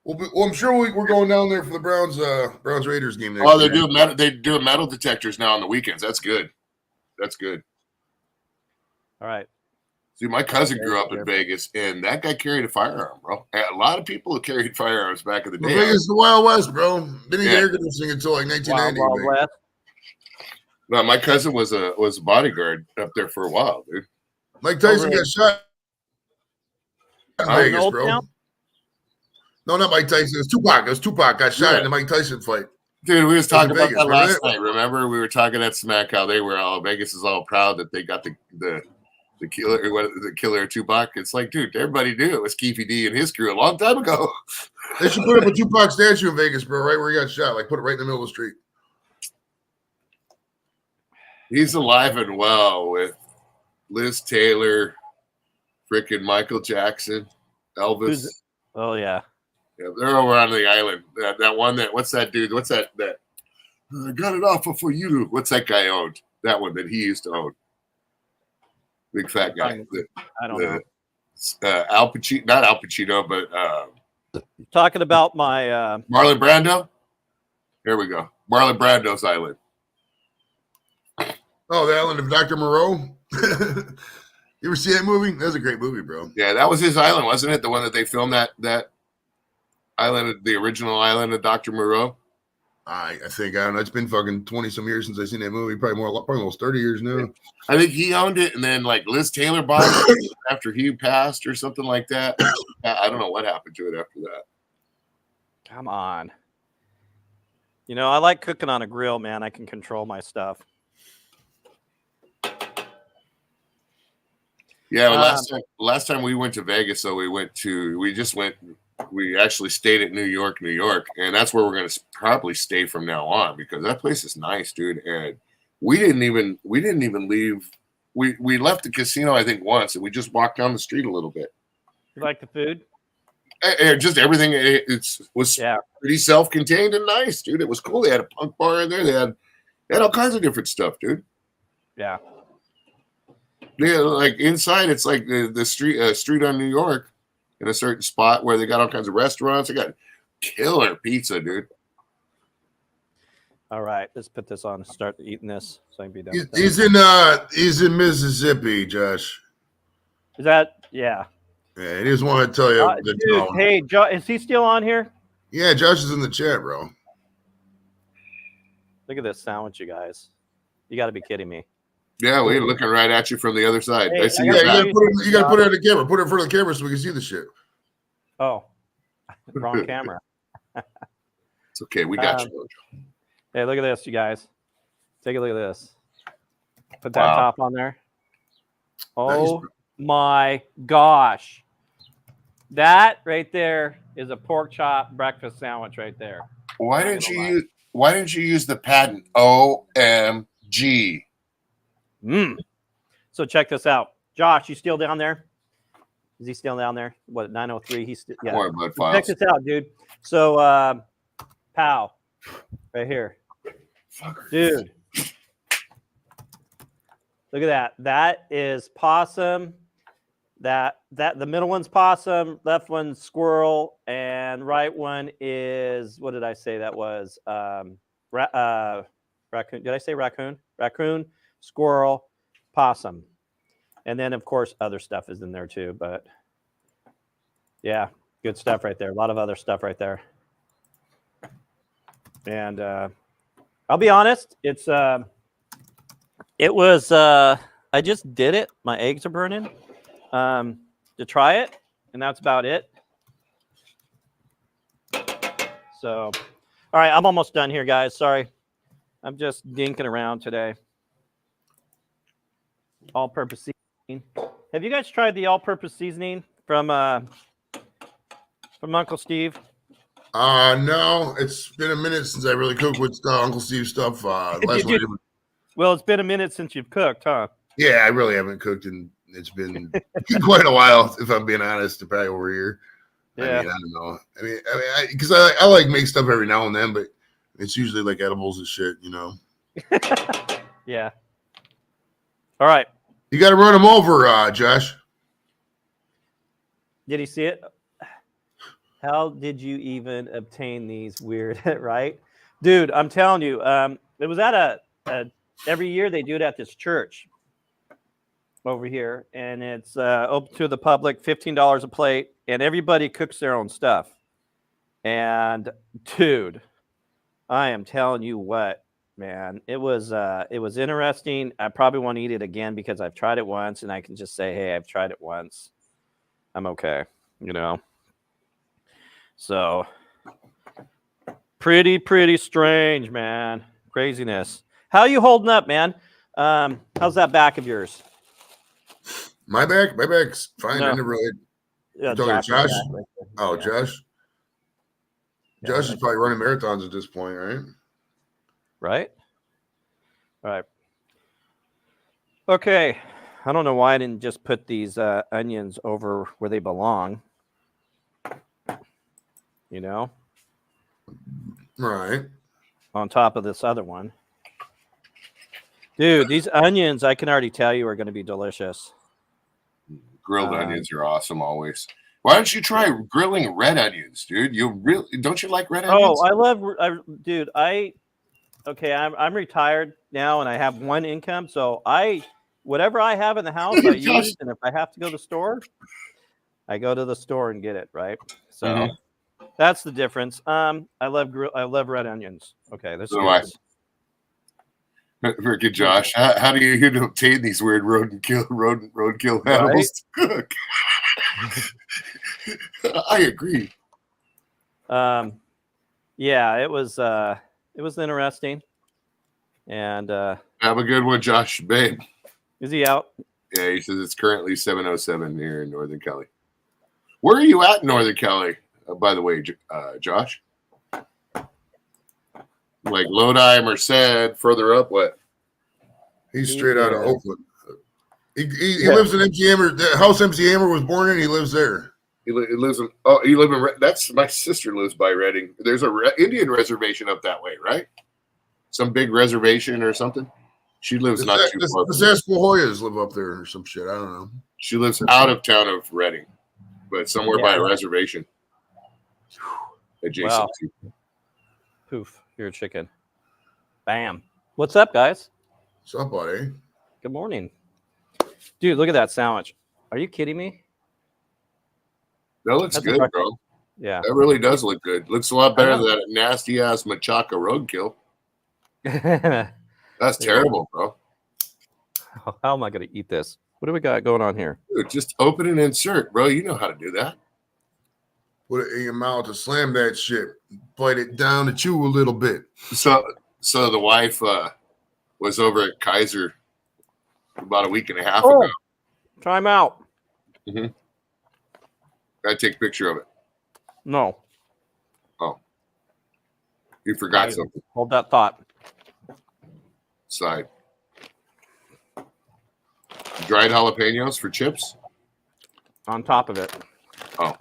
Well, I'm sure we're going down there for the Browns Raiders game next Oh, they year. do metal detectors now on the weekends. That's good. That's good. All right. See, my cousin grew up in Vegas, and that guy carried a firearm, bro. A lot of people carried firearms back in the day. Vegas is the Wild West, bro. Didn't need air conditioning until like 1990. Wild West. No, my cousin was a bodyguard up there for a while, dude. Mike Tyson got shot in Vegas, bro. Town? No, not Mike Tyson. It was Tupac. It was Tupac got shot in the Mike Tyson fight. Dude, we was talking about Vegas, that last night. Remember, we were talking at Smack how they were all Vegas is all proud that they got the killer Tupac. It's like, dude, everybody knew it was Keefy D and his crew a long time ago. They should put up a Tupac statue in Vegas, bro, right where he got shot. Like, put it right in the middle of the street. He's alive and well with Liz Taylor, freaking Michael Jackson, Elvis. Oh yeah. Yeah, they're over on the island. That one what's that dude? What's that I got it off for you. What's that guy owned? That one that he used to own. Big fat guy. I don't know. Al Pacino, not Al Pacino, but Talking about my Marlon Brando. Here we go. Marlon Brando's island. Oh, the island of Dr. Moreau. You ever see that movie? That was a great movie, bro. Yeah, that was his island, wasn't it? The one that they filmed that island, the original island of Dr. Moreau. I think I don't know. It's been fucking 20 some years since I've seen that movie. Probably almost 30 years now. I think he owned it, and then like Liz Taylor bought it after he passed or something like that. I don't know what happened to it after that. Come on. You know, I like cooking on a grill, man. I can control my stuff. Yeah, well, last time we went to Vegas, so we actually stayed at New York, and that's where we're going to probably stay from now on because that place is nice, dude. And we didn't even leave. We left the casino, I think, once, and we just walked down the street a little bit. You like the food? Just everything. Was pretty self-contained and nice, dude. It was cool. They had a punk bar in there. They had all kinds of different stuff, dude. Yeah. Yeah, like inside, it's like the street on New York in a certain spot where they got all kinds of restaurants. They got killer pizza, dude. All right, let's put this on and start eating this so I can be done. He's in Mississippi, Josh. Is that yeah? Yeah, he just wanted to tell you. Dude, hey, is he still on here? Yeah, Josh is in the chat, bro. Look at this sandwich, you guys. You got to be kidding me. Yeah, we're looking right at you from the other side. Hey, I see You gotta put it on the camera. Put it in front of the camera so we can see the shit. Oh, wrong camera. It's okay. We got you. Hey, look at this, you guys. Take a look at this. Put that top on there. Oh Nice. my gosh. That right there is a pork chop breakfast sandwich right there. Why didn't you use the patent OMG? So check this out. Josh, you still down there? Is he still down there? What, 903? He's still, yeah. Check this out, dude. So, pow, right here. Dude. Look at that. That is possum. The middle one's possum, left one's squirrel, and right one is, what did I say that was? Raccoon. Did I say raccoon? Raccoon, squirrel, possum. And then, of course, other stuff is in there too. But yeah, good stuff right there. A lot of other stuff right there. And I'll be honest, it was I just did it. My eggs are burning to try it, and that's about it. So, all right, I'm almost done here, guys. Sorry. I'm just dinking around today. All-purpose seasoning. Have you guys tried the all-purpose seasoning from Uncle Steve? No, it's been a minute since I really cooked with Uncle Steve stuff. Last one I did was- Well, it's been a minute since you've cooked, huh? yeah, I really haven't cooked in. It's been quite a while, if I'm being honest. Probably over here. Yeah. I mean, I don't know. Because I like make stuff every now and then, but it's usually like edibles and shit, you know. Yeah. All right. You got to run them over, Josh. Did he see it? How did you even obtain these weird, right? Dude, I'm telling you, it was at every year they do it at this church over here, and it's open to the public, $15 a plate, and everybody cooks their own stuff. And dude, I am telling you what, man, it was interesting. I probably want to eat it again because I've tried it once, and I can just say, hey, I've tried it once. I'm okay, you know. So pretty strange, man. Craziness. How you holding up, man? How's that back of yours? My back's fine. No. I never really. Yeah, Talking to Josh? right there. Oh, Yeah. Josh. Yeah, Josh is right probably running marathons at this point, right? Right? All right. Okay. I don't know why I didn't just put these onions over where they belong. You know, Right. on top of this other one. Dude, these onions, I can already tell you, are going to be delicious. Grilled onions are awesome always. Why don't you try grilling red onions, dude? Don't you like red onions? Oh, dude, I'm retired now and I have one income, so whatever I have in the house I use, and if I have to go to the store, I go to the store and get it, right? So that's the difference. I love red onions. Okay, this is very good, Josh. How do you obtain these weird roadkill animals to cook? I agree. Yeah, it was interesting. And have a good one, Josh. Babe. Is he out? Yeah, he says it's currently 7:07 here in Northern Cali. Where are you at in Northern Cali, by the way, Josh? Like Lodi, Merced, further up, what? He's straight out of Oakland. He lives in MC Hammer. The house MC Hammer was born in, he lives there. He lives in. Oh, you live in. That's my sister lives by Redding. There's a Indian reservation up that way, right? Some big reservation or something. She lives not too far. The Sasquatch live up there or some shit. I don't know. She lives out of town of Redding, but somewhere by a reservation adjacent to. Poof! You're a chicken. Bam! What's up, guys? What's up, buddy? Good morning, dude. Look at that sandwich. Are you kidding me? That looks good, bro. Yeah, that really does look good. Looks a lot better than that nasty ass machaca roadkill. That's terrible, bro. How am I going to eat this? What do we got going on here? Dude, just open and insert, bro. You know how to do that. Put it in your mouth to slam that shit. Bite it down to chew a little bit. So the wife was over at Kaiser about a week and a half ago. Time out. Gotta take a picture of it. No. Oh. You forgot something. Hold that thought. Side. Dried jalapenos for chips? On top of it. Oh.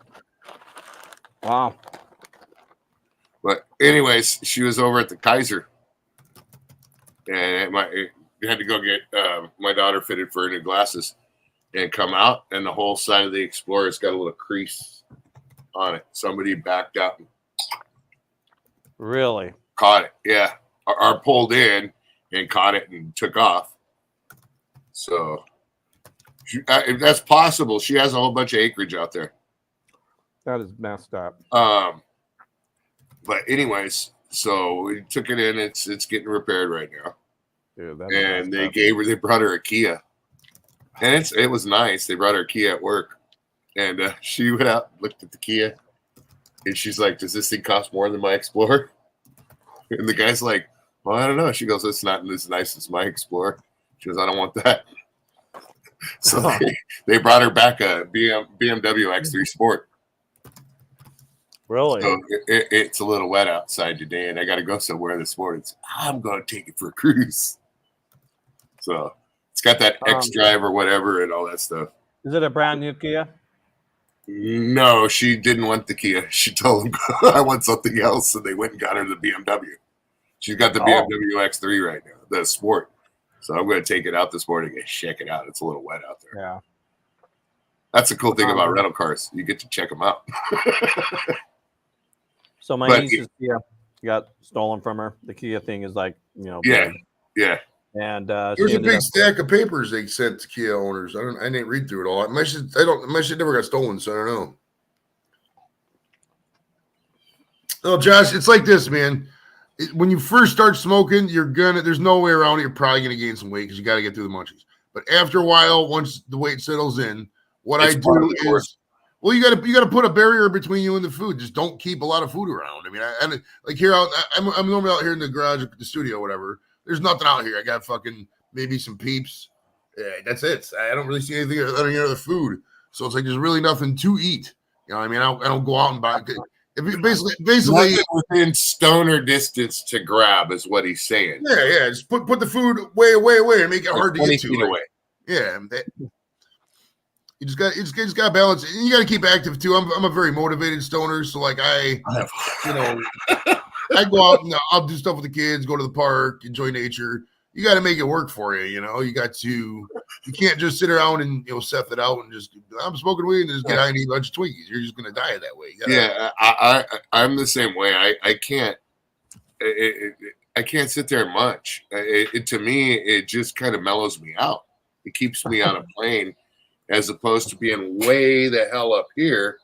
Wow. But anyways, she was over at the Kaiser. And had to go get my daughter fitted for her new glasses and come out, and the whole side of the Explorer's got a little crease on it. Somebody backed out and really caught it. Yeah. Or pulled in and caught it and took off. So if that's possible, she has a whole bunch of acreage out there. That is messed up. But anyways, so we took it in. It's getting repaired right now. Dude, and they brought her a Kia, and it was nice. They brought her a Kia at work, and she went out, looked at the Kia, and she's like, "Does this thing cost more than my Explorer?" And the guy's like, "Well, I don't know." She goes, "It's not as nice as my Explorer." She goes, "I don't want that." So they brought her back a BMW X3 Sport. Really? So it's a little wet outside today, and I got to go somewhere this morning. So I'm going to take it for a cruise. So it's got that X drive or whatever and all that stuff. Is it a brand new Kia? No, she didn't want the Kia. She told them, I want something else. And they went and got her the BMW. She's got the BMW X3 right now, the Sport. So I'm going to take it out this morning and check it out. It's a little wet out there. Yeah. That's the cool thing about rental cars. You get to check them out. So my niece's Kia got stolen from her. The Kia thing is like, yeah. And there's a big stack of papers they sent to Kia owners. I didn't read through it all. My shit never got stolen, so I don't know. Oh, Josh, it's like this, man. When you first start smoking, there's no way around it. You're probably gonna gain some weight because you got to get through the munchies. But after a while, once the weight settles in, what I do is, well, you got to put a barrier between you and the food. Just don't keep a lot of food around. I mean, like here out, I'm normally out here in the garage, the studio, whatever. There's nothing out here. I got fucking maybe some Peeps. Yeah, that's it. I don't really see anything other food. So it's like there's really nothing to eat. You know what I mean? I don't go out and buy. Basically, nothing within stoner distance to grab is what he's saying. Yeah. Just put the food way away and make it hard to get to. Feet away. Yeah. You just got to balance it. And you got to keep active too. I'm a very motivated stoner, so like I go out and I'll do stuff with the kids, go to the park, enjoy nature. You got to make it work for you. You can't just sit around and set it out and just I'm smoking weed and just get high and eat a bunch of Twinkies. You're just gonna die that way. I'm the same way. I can't. I can't sit there much. To me, it just kind of mellows me out. It keeps me on a plane. As opposed to being way the hell up here,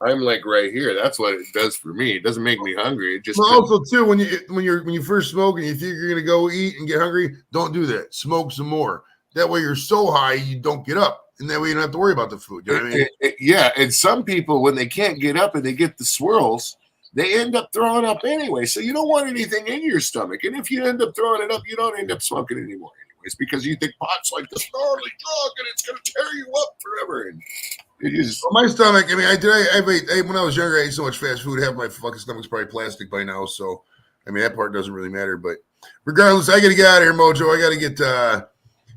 I'm like right here. That's what it does for me. It doesn't make me hungry. It just also too when you first smoke and you think you're gonna go eat and get hungry, don't do that. Smoke some more. That way you're so high you don't get up, and that way you don't have to worry about the food. You know what I mean? Yeah, and some people when they can't get up and they get the swirls, they end up throwing up anyway. So you don't want anything in your stomach, and if you end up throwing it up, you don't end up smoking anymore. It's because you think pot's like this gnarly drug and it's going to tear you up forever. And my stomach, I mean, I when I was younger, I ate so much fast food. Half my fucking stomach's probably plastic by now. So, I mean, that part doesn't really matter. But regardless, I got to get out of here, Mojo. I got to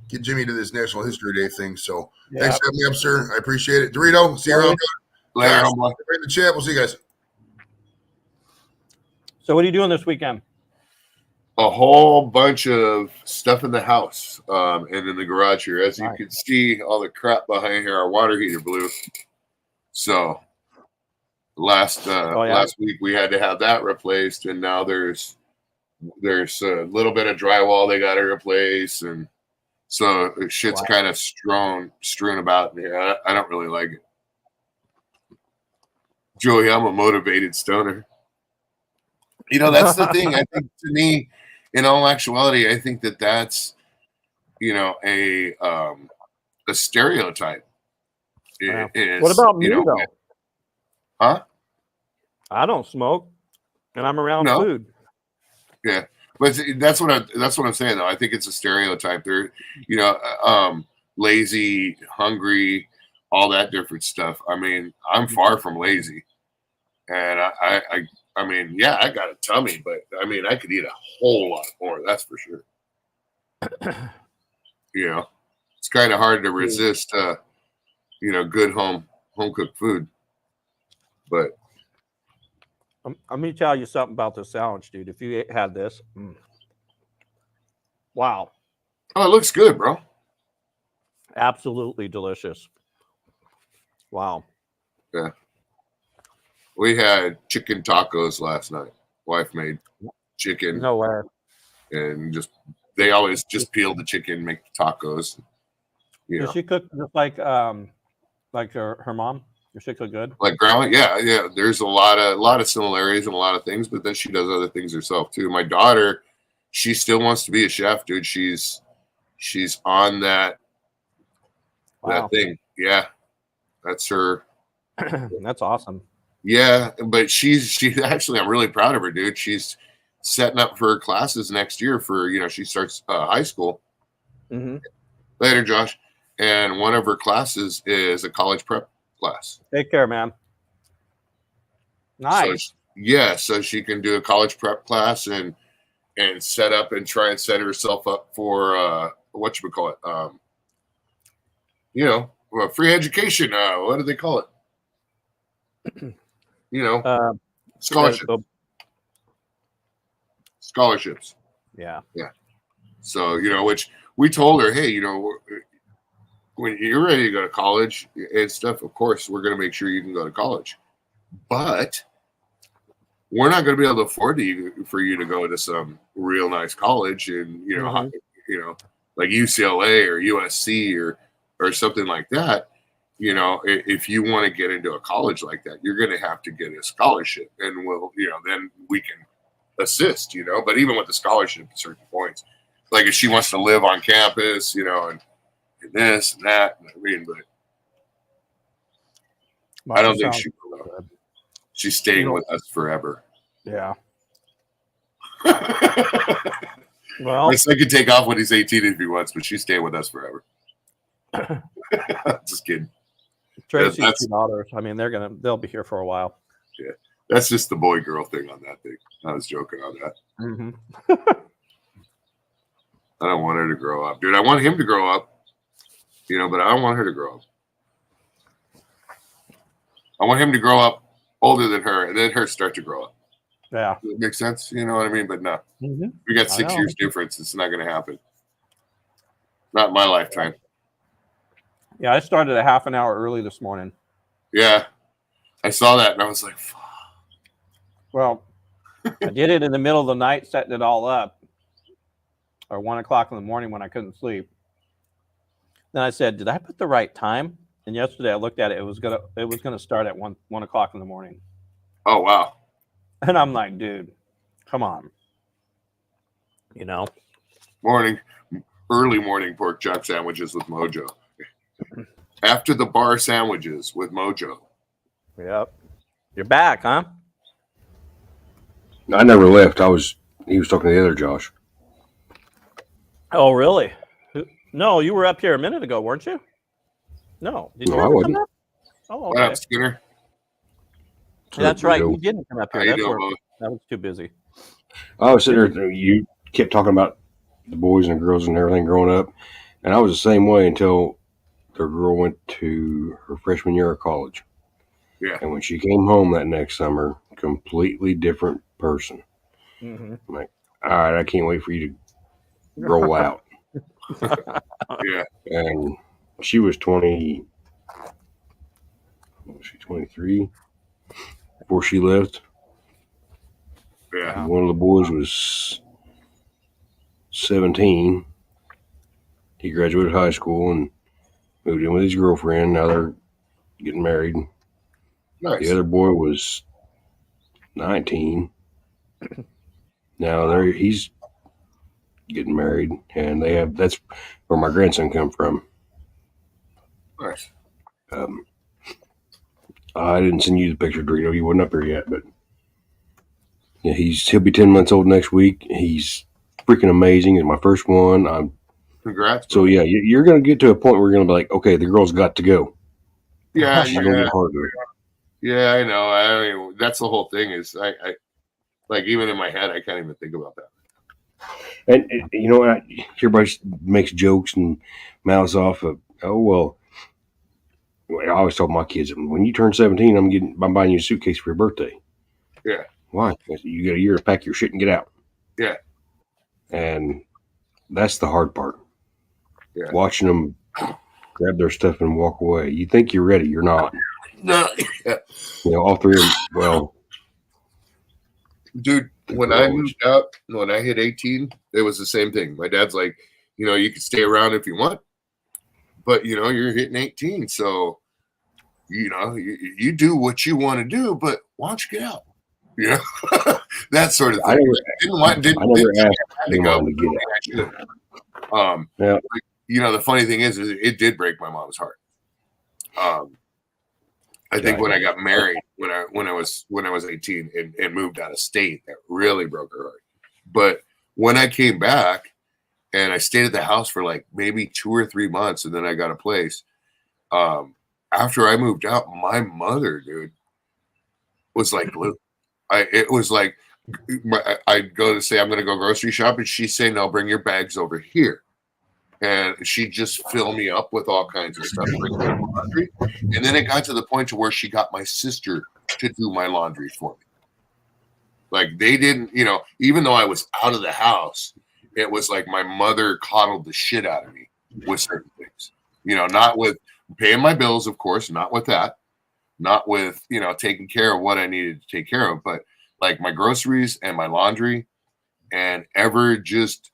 get Jimmy to this National History Day thing. So, thanks for having me up, sir. I appreciate it. Dorito, see you around. Later, in the chat. We'll see you guys. So, what are you doing this weekend? A whole bunch of stuff in the house and in the garage here. As you can see, all the crap behind here, our water heater blew. So last week we had to have that replaced, and now there's a little bit of drywall they got to replace, and so shit's kind of strewn about in here. I don't really like it. Joey, I'm a motivated stoner. That's the thing. I think to me, in all actuality, I think that's, a stereotype. What about me though? Huh? I don't smoke, and I'm around food. Yeah, but that's what I'm saying though. I think it's a stereotype. They're, lazy, hungry, all that different stuff. I mean, I'm far from lazy, and I mean, yeah, I got a tummy, but I mean, I could eat a whole lot more. That's for sure. It's kind of hard to resist, good home cooked food. But let me tell you something about this sandwich, dude. If you had this, wow. Oh, it looks good, bro. Absolutely delicious. Wow. Yeah. We had chicken tacos last night. Wife made chicken. No way. And they always just peel the chicken, make tacos. Does she cook just like her mom? Does she cook good? Like grandma? Yeah. There's a lot of similarities and a lot of things, but then she does other things herself too. My daughter, she still wants to be a chef, dude. She's on that thing. Yeah. That's her. That's awesome. Yeah, but she's actually, I'm really proud of her, dude. She's setting up for her classes next year for, she starts high school. Mm-hmm. Later, Josh. and one of her classes is a college prep class. Take care, man. Nice. So she can do a college prep class and set up and try and set herself up for whatchamacallit, free education. What do they call it? Scholarship. Scholarships. Yeah. So, which we told her, hey, when you're ready to go to college and stuff, of course, we're going to make sure you can go to college. But we're not going to be able to afford for you to go to some real nice college and, like UCLA or USC or something like that. If you want to get into a college like that, you're going to have to get a scholarship, and then we can assist, but even with the scholarship at certain points, like if she wants to live on campus, and this and that, but I don't think she's staying with us forever. Yeah. Well, my son can take off when he's 18 if he wants, but she's staying with us forever. Just kidding. Tracy's 2 daughters. I mean, they'll be here for a while. Yeah, that's just the boy girl thing on that thing. I was joking on that. Mm-hmm. I don't want her to grow up, dude. I want him to grow up, but I don't want her to grow up. I want him to grow up older than her, and then her start to grow up. Yeah, does that make sense? You know what I mean? But no, we got 6 years difference. It's not going to happen. Not in my lifetime. Yeah, I started a half an hour early this morning. Yeah, I saw that, and I was like, fuck. Well, I did it in the middle of the night, setting it all up, or 1 o'clock in the morning when I couldn't sleep. Then I said, "Did I put the right time?" And yesterday I looked at it; it was gonna start at 1 o'clock in the morning. Oh wow! And I'm like, dude, come on, early morning pork chop sandwiches with Mojo. After the bar sandwiches with Mojo. Yep. You're back, huh? I never left. He was talking to the other Josh. Oh, really? No, you were up here a minute ago, weren't you? No. Did you I wasn't. Oh, okay. What up, Skinner? That's right. You didn't come up here. That was too busy. I was sitting there. You kept talking about the boys and the girls and everything growing up, and I was the same way until the girl went to her freshman year of college. Yeah. And when she came home that next summer, completely different person. Mm-hmm. I'm like, all right, I can't wait for you to roll out. Yeah. And she was 20. Was she 23 before she left? Yeah. And one of the boys was 17. He graduated high school and moved in with his girlfriend. Now they're getting married. Nice. The other boy was 19. Now he's getting married, and that's where my grandson come from. Nice. I didn't send you the picture, Dorito. He wasn't up here yet, but yeah, he'll be 10 months old next week. He's freaking amazing. He's my first one. Congrats. So yeah, you're gonna get to a point where you're gonna be like, okay, the girl's got to go. Yeah, she's gonna get harder. Yeah, I know. I mean, that's the whole thing. Is I like even in my head, I can't even think about that. And everybody makes jokes and mouths off of, oh well. I always told my kids, when you turn 17, I'm buying you a suitcase for your birthday. Yeah. Why? You got a year to pack your shit and get out. Yeah. And that's the hard part. Yeah. Watching them grab their stuff and walk away. You think you're ready. You're not. No. Yeah. All three of them, well. Dude, when I moved out, when I hit 18, it was the same thing. My dad's like, you can stay around if you want, but, you're hitting 18. So, you do what you want to do, but why don't you get out? That sort of thing. I never asked anyone to get out. Yeah. The funny thing is it did break my mom's heart. I think when I got married, when I was 18 and moved out of state, that really broke her heart. But when I came back and I stayed at the house for like maybe 2 or 3 months, and then I got a place. After I moved out, my mother, dude, was like glue. It was like I'd go to say I'm going to go grocery shopping. She'd say, "No, bring your bags over here," and she'd just fill me up with all kinds of stuff, bring my laundry, and then it got to the point to where she got my sister to do my laundry for me. Like they didn't, even though I was out of the house, it was like my mother coddled the shit out of me with certain things. Not with paying my bills, of course, not with that, not with, taking care of what I needed to take care of, but like my groceries and my laundry, and ever just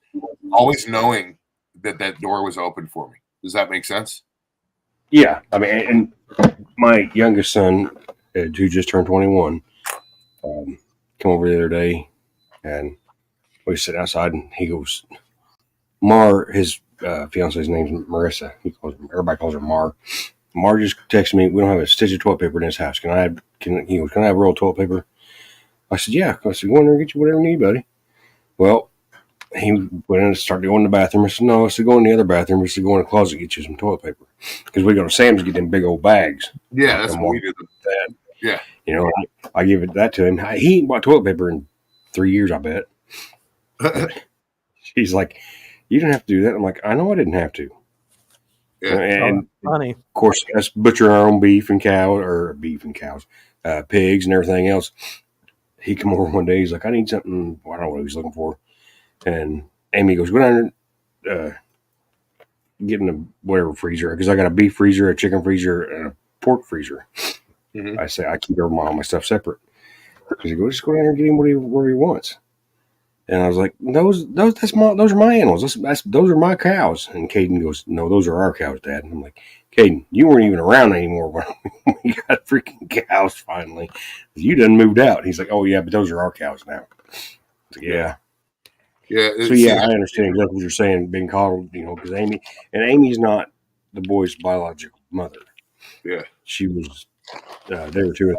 always knowing that door was open for me. Does that make sense? Yeah. I mean, and my youngest son, who just turned 21, come over the other day, and we sit outside, and he goes, Mar, his fiance's name's Marissa. Everybody calls her Mar. Mar just texted me, we don't have a stitch of toilet paper in this house. Can I have a roll of toilet paper? I said, yeah. I said, go in there and get you whatever you need, buddy. Well, he went in and started going to the bathroom. I said, no. I said, go in the other bathroom. I said, go in the closet and get you some toilet paper. Because we go to Sam's to get them big old bags. Yeah, that's what we do. That. Yeah. I give it that to him. He ain't bought toilet paper in 3 years, I bet. He's like, you didn't have to do that. I'm like, I know I didn't have to. Yeah. And funny. Of course, us butcher our own pigs and everything else. He come over one day. He's like, I need something. I don't know what he was looking for. And Amy goes, go down there, get in the whatever freezer, because I got a beef freezer, a chicken freezer, and a pork freezer. Mm-hmm. I say I keep all my stuff separate. Because he goes, just go down there and get him whatever he wants. And I was like, those are my animals. Those are my cows. And Caden goes, no, those are our cows, Dad. And I'm like, Caden, you weren't even around anymore when we got freaking cows finally. You done moved out. He's like, oh yeah, but those are our cows now. Like, yeah. Yeah. So yeah, I understand exactly what you're saying, being coddled, because Amy's not the boy's biological mother. Yeah. She was, they were 2,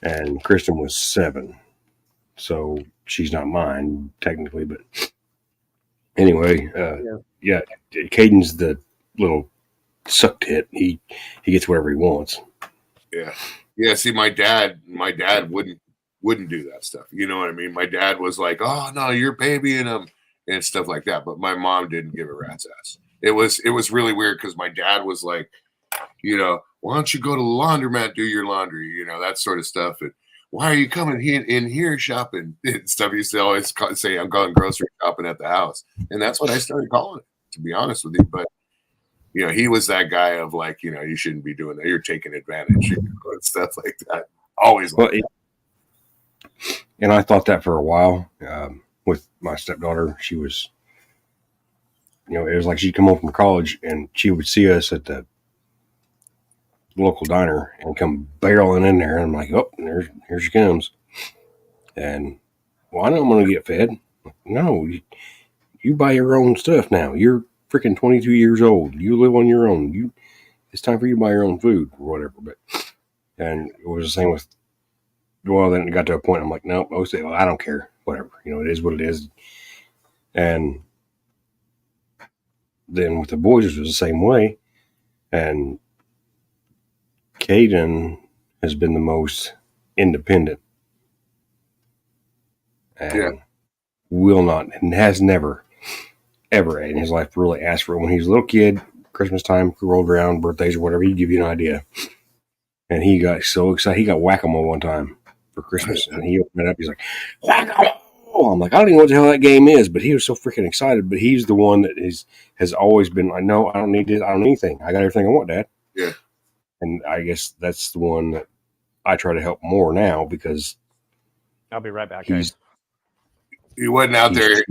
and Kristen was 7. So she's not mine technically, but anyway, yeah, Caden's the little suck tit. He gets whatever he wants. Yeah. Yeah. See, my dad wouldn't do that stuff. You know what I mean? My dad was like, oh no, you're babying him and stuff like that. But my mom didn't give a rat's ass. It was really weird because my dad was like, why don't you go to the laundromat, do your laundry, that sort of stuff. And why are you coming in here shopping and stuff? He used to always say, I'm going grocery shopping at the house. And that's what I started calling it, to be honest with you. But, he was that guy of like, you shouldn't be doing that. You're taking advantage and stuff like that. Always like that. And I thought that for a while with my stepdaughter. She was, it was like she'd come home from college and she would see us at the local diner and come barreling in there. And I'm like, oh, here she comes. And, well, I know I'm going to get fed. No, you buy your own stuff now. You're freaking 22 years old. You live on your own. It's time for you to buy your own food or whatever. And it was the same with, well, then it got to a point I'm like, no, I don't care. Whatever. It is what it is. And then with the boys, it was the same way. And Caden has been the most independent and will not, and has never, ever in his life really asked for it. When he was a little kid, Christmas time rolled around, birthdays or whatever, he'd give you an idea. And he got so excited. He got Whack-A-Mole one time for Christmas. And he opened it up. He's like, Whack-A-Mole! I'm like, I don't even know what the hell that game is. But he was so freaking excited. But he's the one that has always been like, no, I don't need this. I don't need anything. I got everything I want, Dad. Yeah. And I guess that's the one that I try to help more now because I'll be right back, guys. He wasn't out there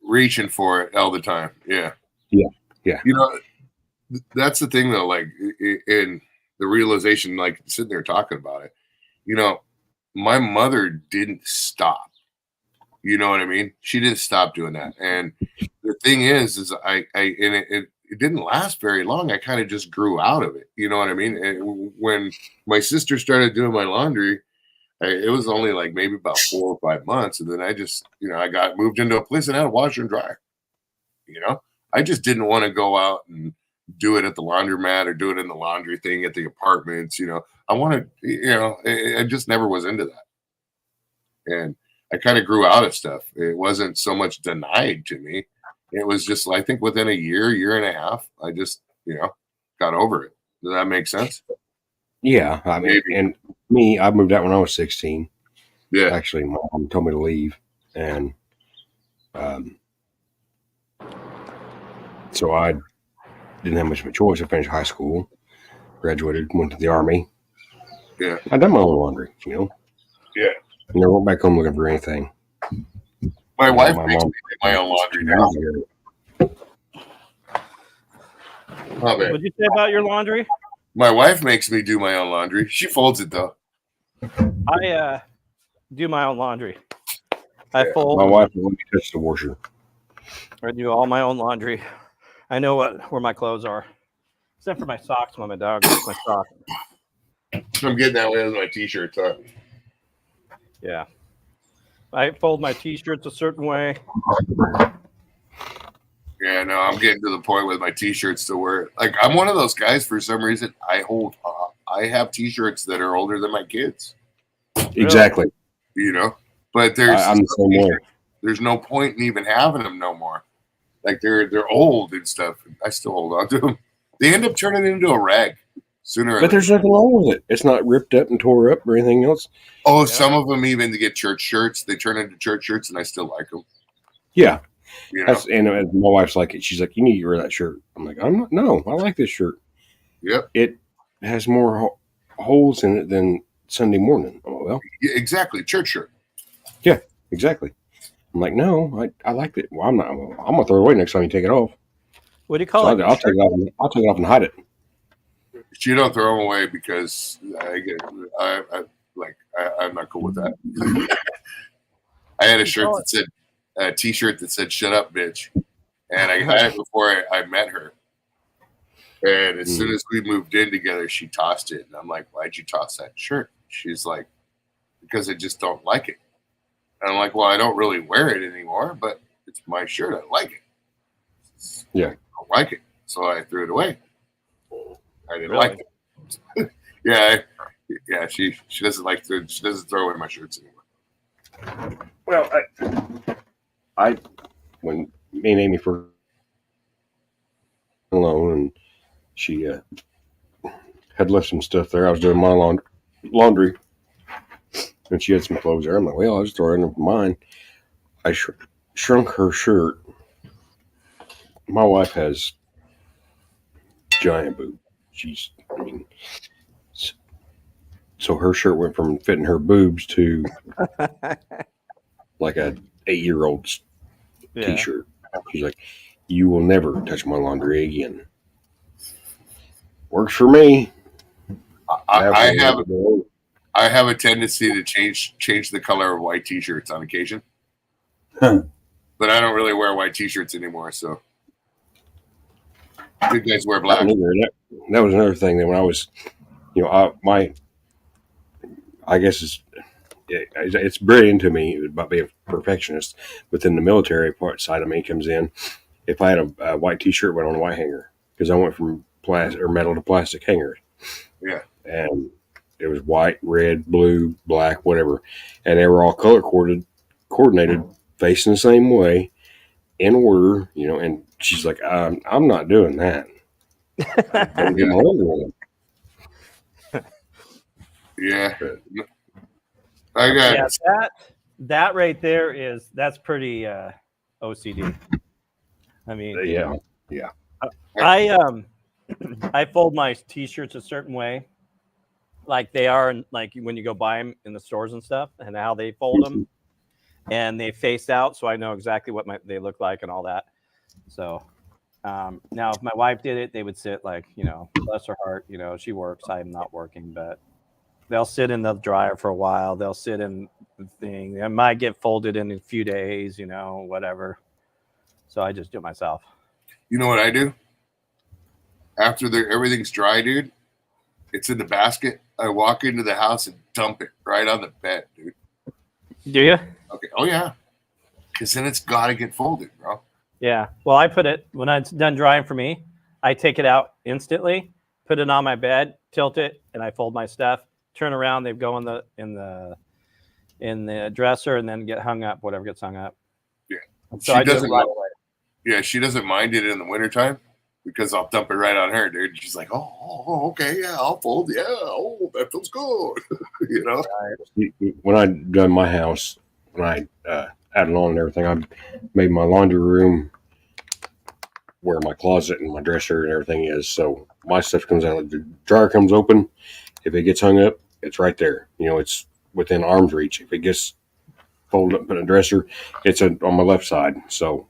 reaching for it all the time. Yeah. Yeah. That's the thing though, like in the realization, like sitting there talking about it, my mother didn't stop. You know what I mean? She didn't stop doing that. And the thing is it didn't last very long. I kind of just grew out of it. You know what I mean? And when my sister started doing my laundry, It was only like maybe about 4 or 5 months, and then I just, I got moved into a place and had a washer and dryer. I just didn't want to go out and do it at the laundromat or do it in the laundry thing at the apartments. I wanted, I just never was into that, and I kind of grew out of stuff. It wasn't so much denied to me. It was just, I think within a year and a half, I just, got over it. Does that make sense? Yeah, I mean, Maybe. and me, I moved out when I was 16. Yeah. Actually, my mom told me to leave, and so I didn't have much of a choice. I finished high school, graduated, went to the Army. Yeah. I done my own laundry, Yeah. I never went back home looking for anything. My wife my makes mom me do my own laundry now. Oh, man. What'd you say about your laundry? My wife makes me do my own laundry. She folds it though. I do my own laundry. I Yeah. fold. My wife won't let me touch the washer. I do all my own laundry. I know where my clothes are, except for my socks when my dog wears my socks. I'm getting that way with my t-shirts. Huh? Yeah, I fold my t-shirts a certain way. Yeah, no, I'm getting to the point with my t-shirts to where, like, I'm one of those guys. For some reason, I have t-shirts that are older than my kids. Exactly. But there's I'm the same way. There's no point in even having them no more. Like they're old and stuff. I still hold on to them. They end up turning into a rag sooner or later. But there's nothing wrong with it. It's not ripped up and tore up or anything else. Oh, yeah. Some of them even get church shirts. They turn into church shirts, and I still like them. Yeah. And my wife's like it. She's like, you need to wear that shirt. I'm like, I'm not. No, I like this shirt. Yep. It has more holes in it than Sunday morning. Oh, well. Yeah, exactly. Church shirt. Yeah, exactly. I'm like, no, I like it. Well, I'm gonna throw it away next time you take it off. What do you call it? I'll take it off. I'll take it off and hide it. You don't throw them away because I'm not cool with that. I had a shirt that said a t-shirt that said "Shut up, bitch," and I had it before I met her. And as soon as we moved in together, she tossed it, and I'm like, "Why'd you toss that shirt?" She's like, "Because I just don't like it." And I'm like, "Well, I don't really wear it anymore, but it's my shirt. I like it." Yeah, I don't like it, so I threw it away. I didn't like it. Yeah. She doesn't like she doesn't throw away my shirts anymore. Well, I when me and Amy first alone, and she had left some stuff there. I was doing my laundry, and she had some clothes there. I'm like, well, I'll just throw it in mine. I shrunk her shirt. My wife has giant boobs. So her shirt went from fitting her boobs to like a 8-year-old t-shirt. She's like, you will never touch my laundry again. Works for me. I have a tendency to change the color of white t-shirts on occasion. But I don't really wear white t-shirts anymore, so you guys wear black. That was another thing that when I was, I guess it's brilliant to me about being a perfectionist. Within the military part side of me comes in. If I had a white t-shirt, went on a white hanger because I went from plastic or metal to plastic hangers. Yeah, and it was white, red, blue, black, whatever, and they were all color coordinated, facing the same way, in order. And she's like, "I'm not doing that." Yeah. I got that right there that's pretty OCD. I mean, yeah. I fold my t-shirts a certain way, like they are, like when you go buy them in the stores and stuff, and how they fold them, and they face out, so I know exactly what they look like and all that. So now, if my wife did it, they would sit like, bless her heart, she works, I'm not working, but they'll sit in the dryer for a while. They'll sit in the thing. It might get folded in a few days, whatever. So I just do it myself. You know what I do? After everything's dry, dude, it's in the basket. I walk into the house and dump it right on the bed, dude. Do you? Okay. Oh yeah. Because then it's got to get folded, bro. Yeah. Well, I put it when it's done drying for me. I take it out instantly, put it on my bed, tilt it, and I fold my stuff. Turn around, they go in the dresser, and then get hung up. Whatever gets hung up. Yeah. So I do it right away. Yeah, she doesn't mind it in the wintertime because I'll dump it right on her, dude. She's like, oh, okay, yeah, I'll fold. Yeah, oh, that feels good. You know? When I done my house, when I added on and everything, I made my laundry room where my closet and my dresser and everything is. So my stuff comes out. The dryer comes open. If it gets hung up, it's right there. You know, it's within arm's reach. If it gets folded up in a dresser, it's on my left side. So,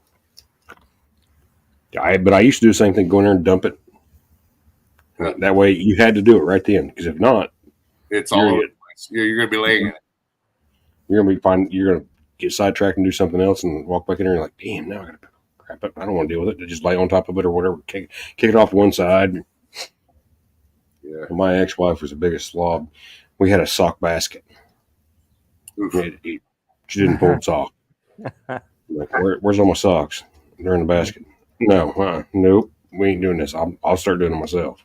but I used to do the same thing, go in there and dump it. That way, you had to do it right then, because if not, it's all over the place. You're going to be laying in it. You're going to be fine. You're going to get sidetracked and do something else, and walk back in there and you're like, damn, now I got to crap it. I don't want to deal with it. Just lay on top of it or whatever. Kick it off to one side. Yeah. My ex-wife was the biggest slob. We had a sock basket. She didn't fold sock. Like, where's all my socks? They're in the basket. No, nope. We ain't doing this. I'll start doing it myself.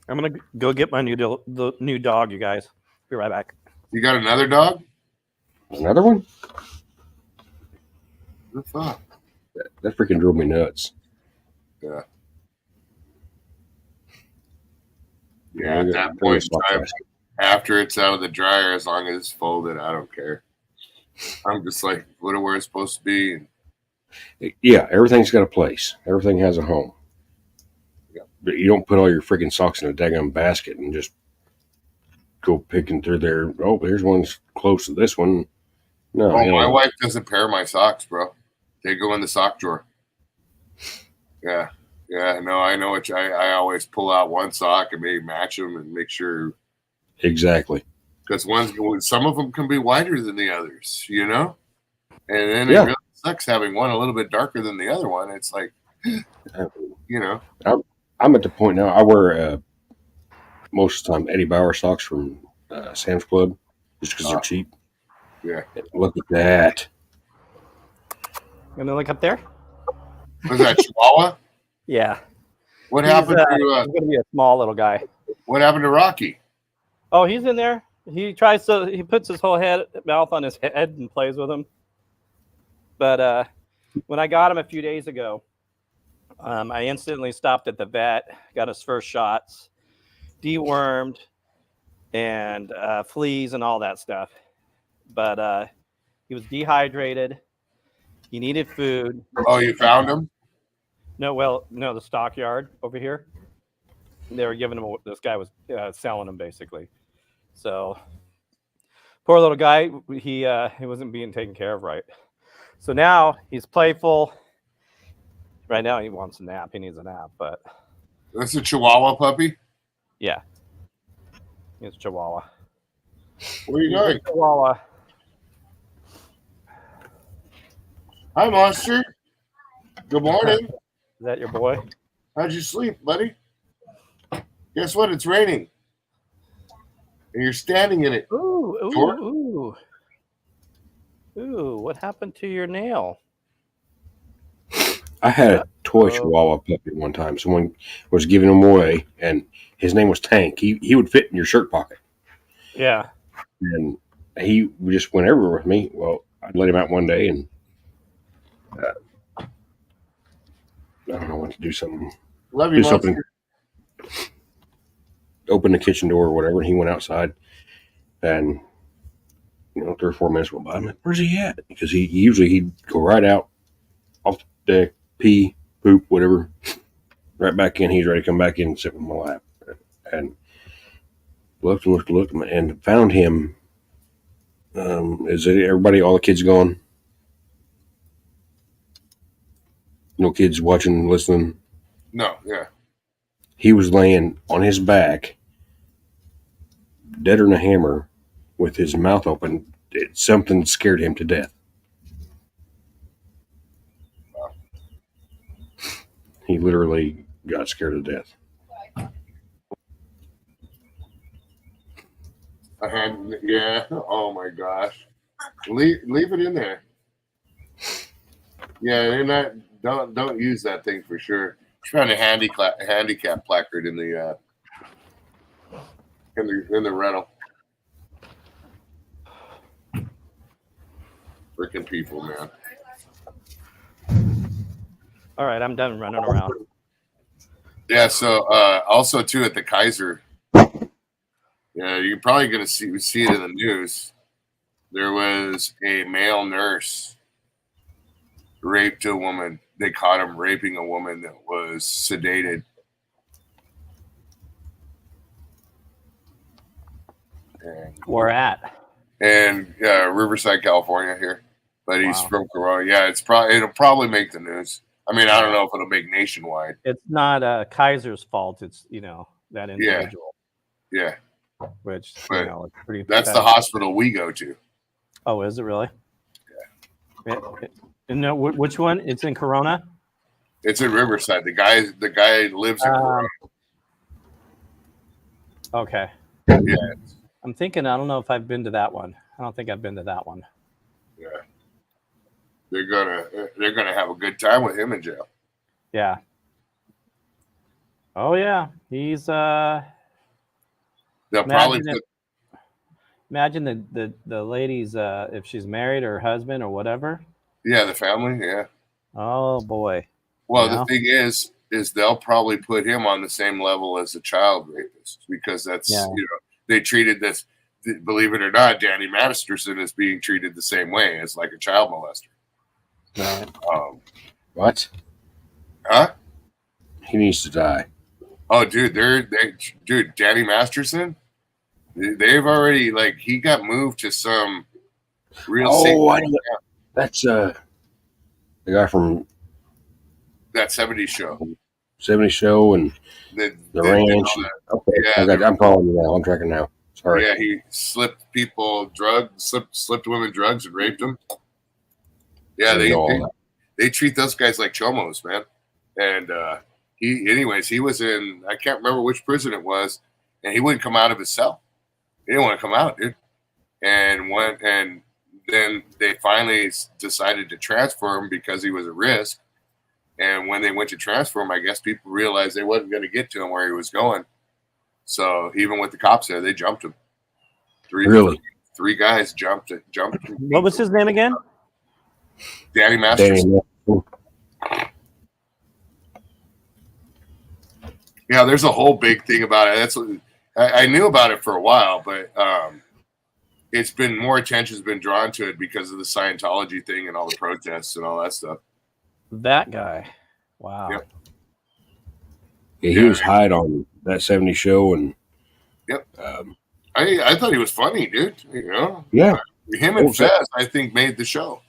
I'm gonna go get my new dog, you guys. Be right back. You got another dog? Another one? What the fuck? That freaking drove me nuts. Yeah. Yeah, at that point in time, after it's out of the dryer, as long as it's folded, I don't care. I'm just like, what are we supposed to be? Yeah, everything's got a place. Everything has a home. Yeah. But you don't put all your freaking socks in a daggum basket and just go picking through there. Oh, here's one's close to this one. No. My wife doesn't pair my socks, bro. They go in the sock drawer. Yeah. Yeah, no, I know what I always pull out one sock and maybe match them and make sure. Exactly. Because some of them can be whiter than the others, you know? And then it really sucks having one a little bit darker than the other one. It's like, you know. I'm at the point now, I wear most of the time Eddie Bauer socks from Sam's Club just because they're cheap. Yeah. And look at that. Gonna look up there? Was that Chihuahua? Yeah. What happened to he's gonna be a small little guy. What happened to Rocky? Oh, he's in there. He puts his whole mouth on his head and plays with him. But when I got him a few days ago, I instantly stopped at the vet, got his first shots, dewormed, and fleas and all that stuff. But he was dehydrated. He needed food. Oh, you found him? No, the stockyard over here. They were giving him. This guy was selling him basically. So poor little guy. He wasn't being taken care of right. So now he's playful. Right now he wants a nap. He needs a nap. But that's a Chihuahua puppy. Yeah, it's Chihuahua. Where are you going? Chihuahua. Hi, Monster. Good morning. Is that your boy? How'd you sleep, buddy? Guess what? It's raining. And you're standing in it. Ooh. What happened to your nail? I had a toy Chihuahua puppy one time. Someone was giving him away, and his name was Tank. He would fit in your shirt pocket. Yeah. And he just went everywhere with me. Well, I'd let him out one day, and I don't know what to do something. Love you, Monster. Open the kitchen door or whatever, and he went outside, and 3 or 4 minutes went by. I'm like, where's he at? Because he'd go right out off the deck, pee, poop, whatever, right back in. He's ready to come back in and sit in my lap. And looked and found him. Is it everybody, all the kids gone? No kids watching, listening? No, yeah. He was laying on his back, deader than a hammer, with his mouth open. Something scared him to death. He literally got scared to death. A hand, yeah. Oh my gosh. Leave it in there. Yeah, they're not. Don't use that thing for sure. Trying a handicap placard in the rental. Freaking people, man. All right, I'm done running around. Yeah. So also too at the Kaiser. Yeah, you're probably gonna see it in the news. There was a male nurse raped a woman. They caught him raping a woman that was sedated. And, Where at? and Riverside, California here, but he's Wow. from Corona. Yeah, it'll probably make the news. I mean, I don't know if it'll make nationwide. It's not Kaiser's fault. It's that individual. Yeah, Which but it's pretty. that's the pathetic. hospital we go to. Oh, is it really? Yeah. No, which one? It's in Corona. It's in Riverside. The guy lives in Corona. Okay. Yeah, I'm thinking. I don't know if I've been to that one. I don't think I've been to that one. yeah. They're gonna have a good time with him in jail. Yeah. Oh yeah, he's They'll probably imagine the lady's if she's married or her husband or whatever. the family. Yeah. Oh boy. Well, the thing is they'll probably put him on the same level as a child rapist because that's they treated this. Believe it or not, Danny Masterson is being treated the same way as like a child molester. Right. What? Huh? He needs to die. Oh, dude, dude, Danny Masterson. They've already he got moved to some real. That's the guy from that 70s show. 70 show and the ranch. Okay, yeah, I'm following you now. I'm tracking now. Sorry. Yeah, he slipped women drugs and raped them. Yeah, they treat those guys like chomos, man. And he was in, I can't remember which prison it was, and he wouldn't come out of his cell. He didn't want to come out, dude. And then they finally decided to transfer him because he was at risk. And when they went to transfer him, I guess people realized they wasn't going to get to him where he was going. So even with the cops there, they jumped him. Three guys jumped him. What was his name again? Danny Masterson. Yeah, there's a whole big thing about it. That's what I knew about it for a while, but it's been more attention's been drawn to it because of the Scientology thing and all the protests and all that stuff. That guy. Wow. Yep. Yeah, he was hide on that 70 show and yep. I thought he was funny, dude. Yeah. Him and Fez, I think, made the show.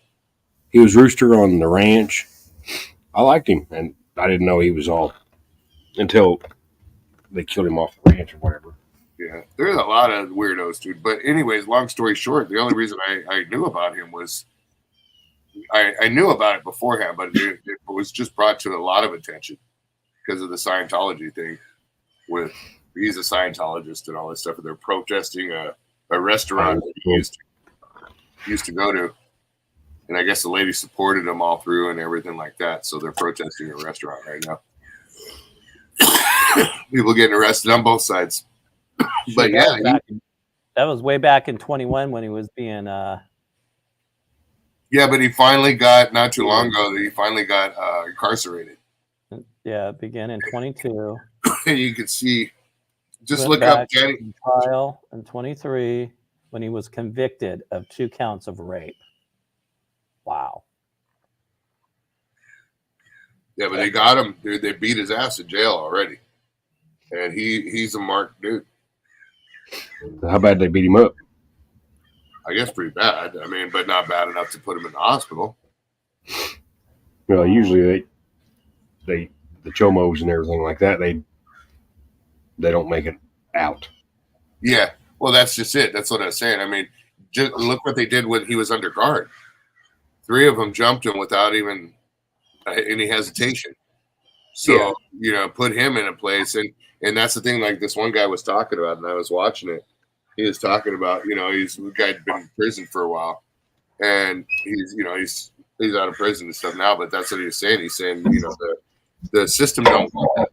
He was Rooster on the ranch. I liked him, and I didn't know he was all until they killed him off the ranch or whatever. Yeah, there's a lot of weirdos, dude. But anyways, long story short, the only reason I knew about him was I knew about it beforehand, but it was just brought to a lot of attention because of the Scientology thing. He's a Scientologist and all this stuff, and they're protesting a restaurant that he used to go to. And I guess the lady supported them all through and everything like that. So they're protesting a restaurant right now. People getting arrested on both sides. But yeah, that was way back in 21 when he was being. Yeah, but he finally got not too long ago. He finally got incarcerated. Yeah, it began in 22. And you can see. Just look up Danny trial in 23 when he was convicted of 2 counts of rape. Wow. Yeah, but they got him. They beat his ass in jail already, and he's a marked dude. How bad they beat him up? I guess pretty bad. I mean, but not bad enough to put him in the hospital. Well, usually the chomos and everything like that, they don't make it out. Yeah, well, that's just it. That's what I was saying. I mean, just look what they did when he was under guard. 3 of them jumped him without even any hesitation. So, put him in a place. And that's the thing, like this one guy was talking about, and I was watching it. he was talking about, he's the guy had been in prison for a while, and he's out of prison and stuff now. But that's what he was saying. He's saying, the system don't want that.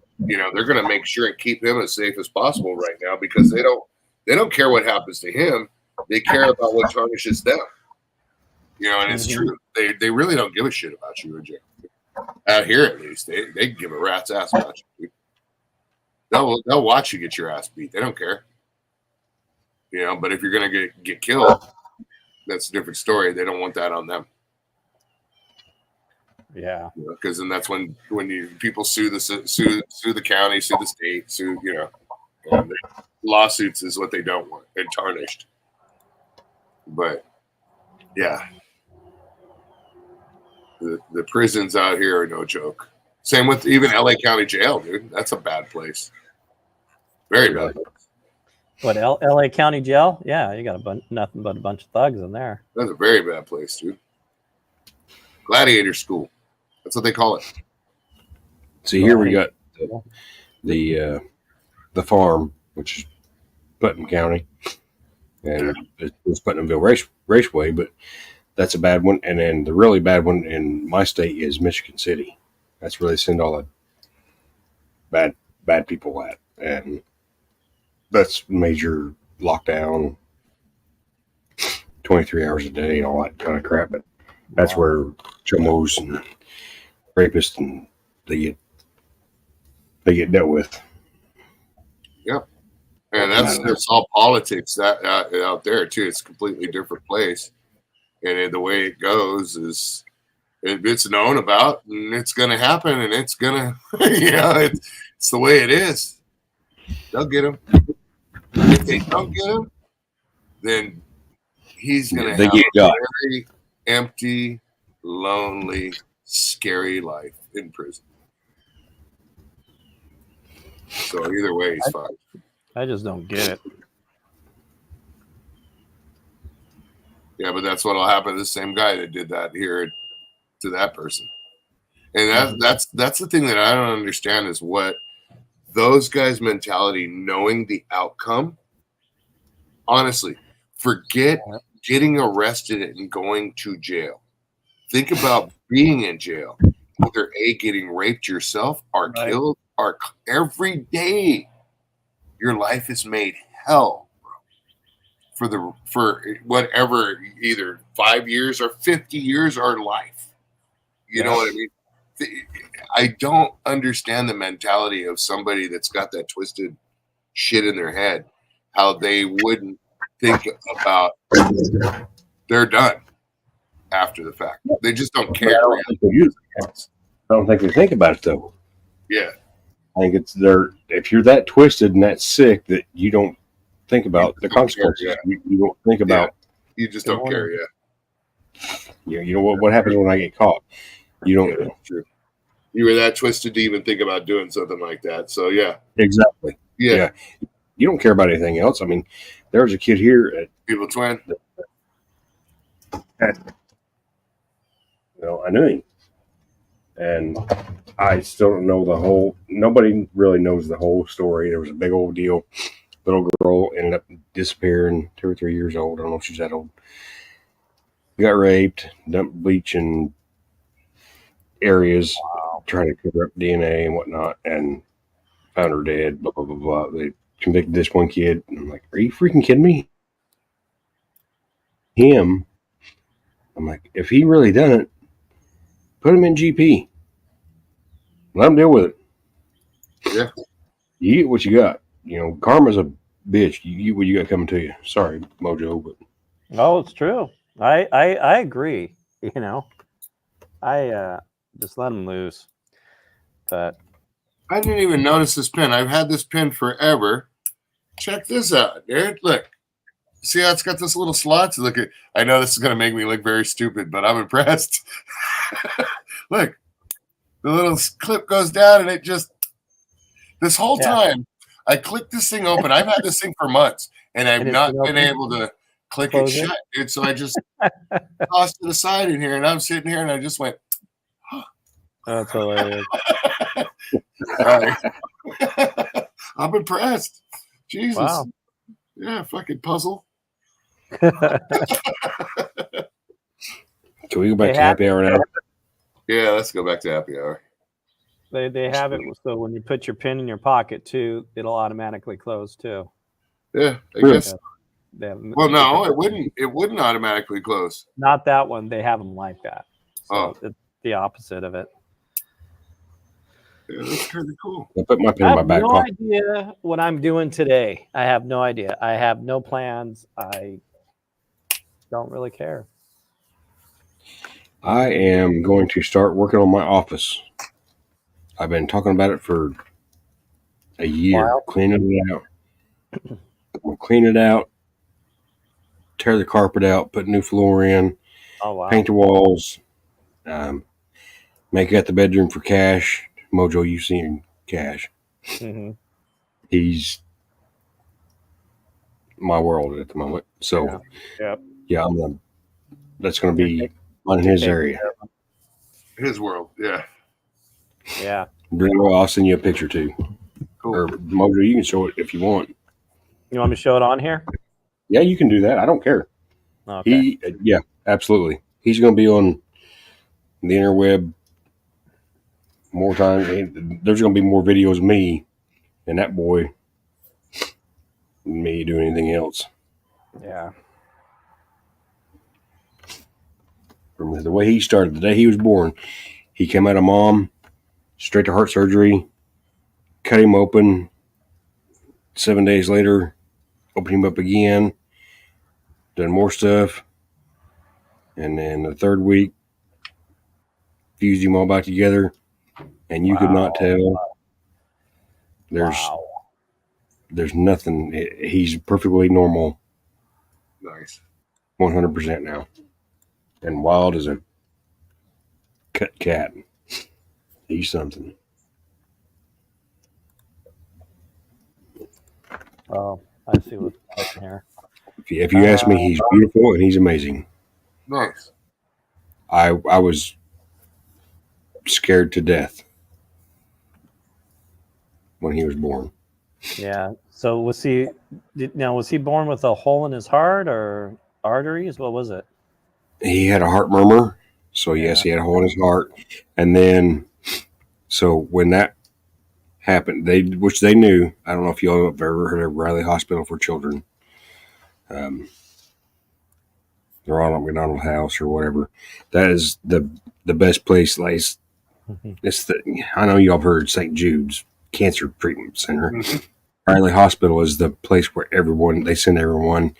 They're going to make sure and keep him as safe as possible right now because they don't care what happens to him. They care about what tarnishes them. And it's true. They really don't give a shit about you in jail. Out here, at least, they give a rat's ass about you. They'll watch you get your ass beat. They don't care. But if you're gonna get killed, that's a different story. They don't want that on them. Yeah. Because then that's when people sue the county, sue the state, and lawsuits is what they don't want and tarnished. But yeah. The prisons out here are no joke. Same with even LA County Jail, dude. That's a bad place. Very bad place. What, LA County Jail? Yeah, you got nothing but a bunch of thugs in there. That's a very bad place, dude. Gladiator school. That's what they call it. See, here we got the farm, which is Putnam County, and it's Putnamville Raceway, but that's a bad one. And then the really bad one in my state is Michigan City. That's where they send all the bad people at. And that's major lockdown, 23 hours a day and all that kind of crap. But that's where chomos and rapists and they get dealt with. Yep. And that's all politics that out there too. It's a completely different place. And the way it goes is it's known about and it's going to happen and it's going to, it's the way it is. They'll get him. If they don't get him, then he's going to have a very empty, lonely, scary life in prison. So either way, he's fine. I just don't get it. Yeah, but that's what'll happen to the same guy that did that here to that person. And that's the thing that I don't understand is what those guys' mentality, knowing the outcome. Honestly, forget getting arrested and going to jail. Think about being in jail. Either A, getting raped yourself or killed, or every day your life is made hell, bro. For whatever, either 5 years or 50 years or life. You know what I mean? I don't understand the mentality of somebody that's got that twisted shit in their head, how they wouldn't think about they're done after the fact. They just don't care. I don't think they think about it though. Yeah. I think it's if you're that twisted and that sick that you don't think about the consequences. Care, you don't think about. You just don't care. Yeah. You know what happens when I get caught. You don't. Yeah, true. You were that twisted to even think about doing something like that. So yeah. Exactly. Yeah. You don't care about anything else. I mean, there was a kid here at People Twin. I knew him. And I still don't know nobody really knows the whole story. There was a big old deal. Little girl ended up disappearing, 2 or 3 years old. I don't know if she's that old. Got raped, dumped bleach in areas, trying to cover up DNA and whatnot, and found her dead, blah, blah, blah, blah. They convicted this one kid. And I'm like, are you freaking kidding me? I'm like, if he really done it, put him in GP. Let him deal with it. Yeah. You get what you got. Karma's a bitch. You get what you got coming to you. Sorry, Mojo, but It's true. I agree. I just let him loose. But I didn't even notice this pin. I've had this pin forever. Check this out, dude. Look. See how it's got this little slots? Look at. I know this is going to make me look very stupid, but I'm impressed. Look. The little clip goes down, and it just. This whole time, I clicked this thing open. I've had this thing for months, and I've not been able to click it shut, dude. So I just tossed it aside in here, and I'm sitting here, and I just went. That's hilarious. I'm impressed. Jesus. Wow. Yeah, fucking puzzle. Can we go back They to have- happy hour now? Yeah, let's go back to happy hour. They have it so when you put your pin in your pocket too, it'll automatically close too. Yeah, I Really? guess. They have, Well, no, it wouldn't. It wouldn't automatically close. Not that one. They have them like that. So Oh. it's the opposite of it. Yeah, that's kind of cool. I put my pin I in my have back no pocket. idea what I'm doing today. I have no idea. I have no plans. I don't really care. I am going to start working on my office. I've been talking about it for a year, Wow. cleaning it out. I'm gonna clean it out, tear the carpet out, put new floor in, Oh wow. paint the walls, make it the bedroom for Cash. Mojo, you've seen Cash. Mm-hmm. He's my world at the moment. So, yeah, that's going to be on his area. His world, yeah. Yeah. I'll send you a picture too. Cool. Or Mojo, you can show it if you want. You want me to show it on here? Yeah, you can do that. I don't care. Okay. Yeah, absolutely. He's going to be on the interweb more times. There's going to be more videos of me and that boy than me doing anything else. Yeah. From the way he started, the day he was born, he came out of mom, straight to heart surgery, cut him open. 7 days later, opened him up again, done more stuff. And then the third week, fused him all back together. And you could not tell. There's nothing. He's perfectly normal. Nice. 100% now. And wild as a cut cat. He's something. Oh, I see what's happening here. If you ask me, he's beautiful and he's amazing. Nice. I was scared to death when he was born. Yeah. So was he born with a hole in his heart or arteries? What was it? He had a heart murmur. So, yes, he had a hole in his heart. And then, so when that happened, which they knew, I don't know if y'all have ever heard of Riley Hospital for Children. They're on at McDonald House or whatever. That is the best place. Like, I know y'all have heard St. Jude's Cancer Treatment Center. Riley Hospital is the place where they send everyone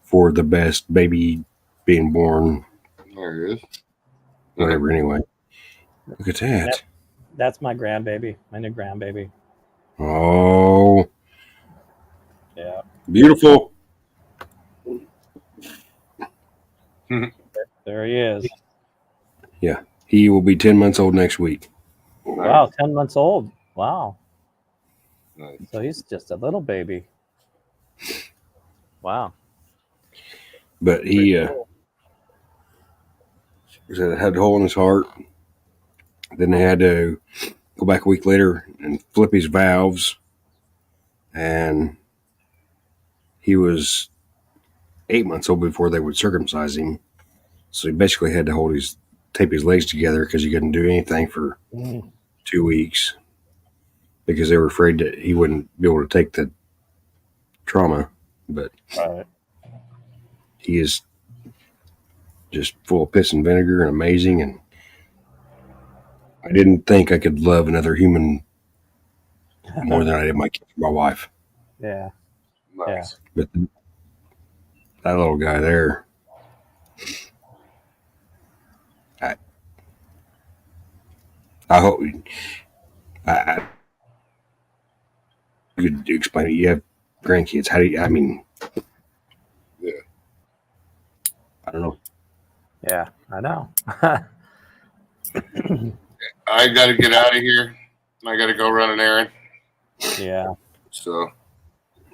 for the best baby being born. There it is. Whatever, anyway. Look at that. That's my grandbaby, my new grandbaby. Oh. Yeah. Beautiful. There he is. Yeah. He will be 10 months old next week. Wow, 10 months old. Wow. Nice. So he's just a little baby. Wow. But he had a hole in his heart. Then they had to go back a week later and flip his valves. And he was 8 months old before they would circumcise him. So he basically had to tape his legs together because he couldn't do anything for 2 weeks because they were afraid that he wouldn't be able to take the trauma. But he is just full of piss and vinegar and amazing. And I didn't think I could love another human more than I did my wife. Yeah. Nice. But that little guy there, I hope I could explain it. You have grandkids. How do you? I mean, Yeah. I don't know. Yeah, I know. I got to get out of here. I got to go run an errand. Yeah. So.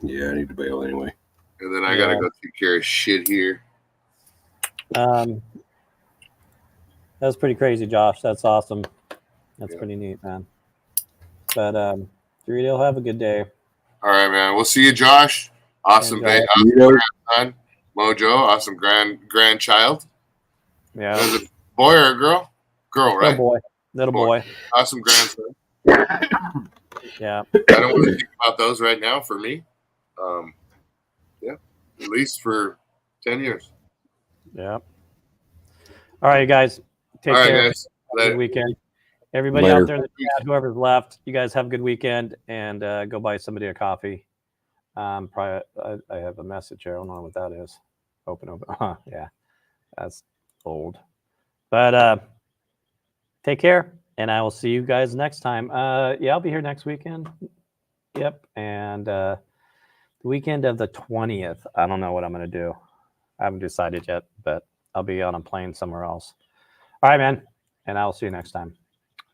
Yeah, I need to bail anyway. And then I got to go take care of shit here. That was pretty crazy, Josh. That's awesome. That's pretty neat, man. But Dorito, have a good day. All right, man. We'll see you, Josh. Awesome Enjoy. grandson, Mojo. Awesome grandchild. Yeah. Was it a boy or a girl? Girl, right? Little boy. Awesome grandson. Yeah. I don't want to think about those right now for me. Yeah, at least for 10 years. Yeah. All right, you guys. Take All right, care. guys. Have a Later. good weekend. Everybody Later. out there in the chat, whoever's left, you guys have a good weekend and go buy somebody a coffee. Probably, I have a message here. I don't know what that is. Open. Yeah, that's old. But take care, and I will see you guys next time. Yeah, I'll be here next weekend. Yep, and the weekend of the 20th. I don't know what I'm going to do. I haven't decided yet, but I'll be on a plane somewhere else. All right, man, and I'll see you next time.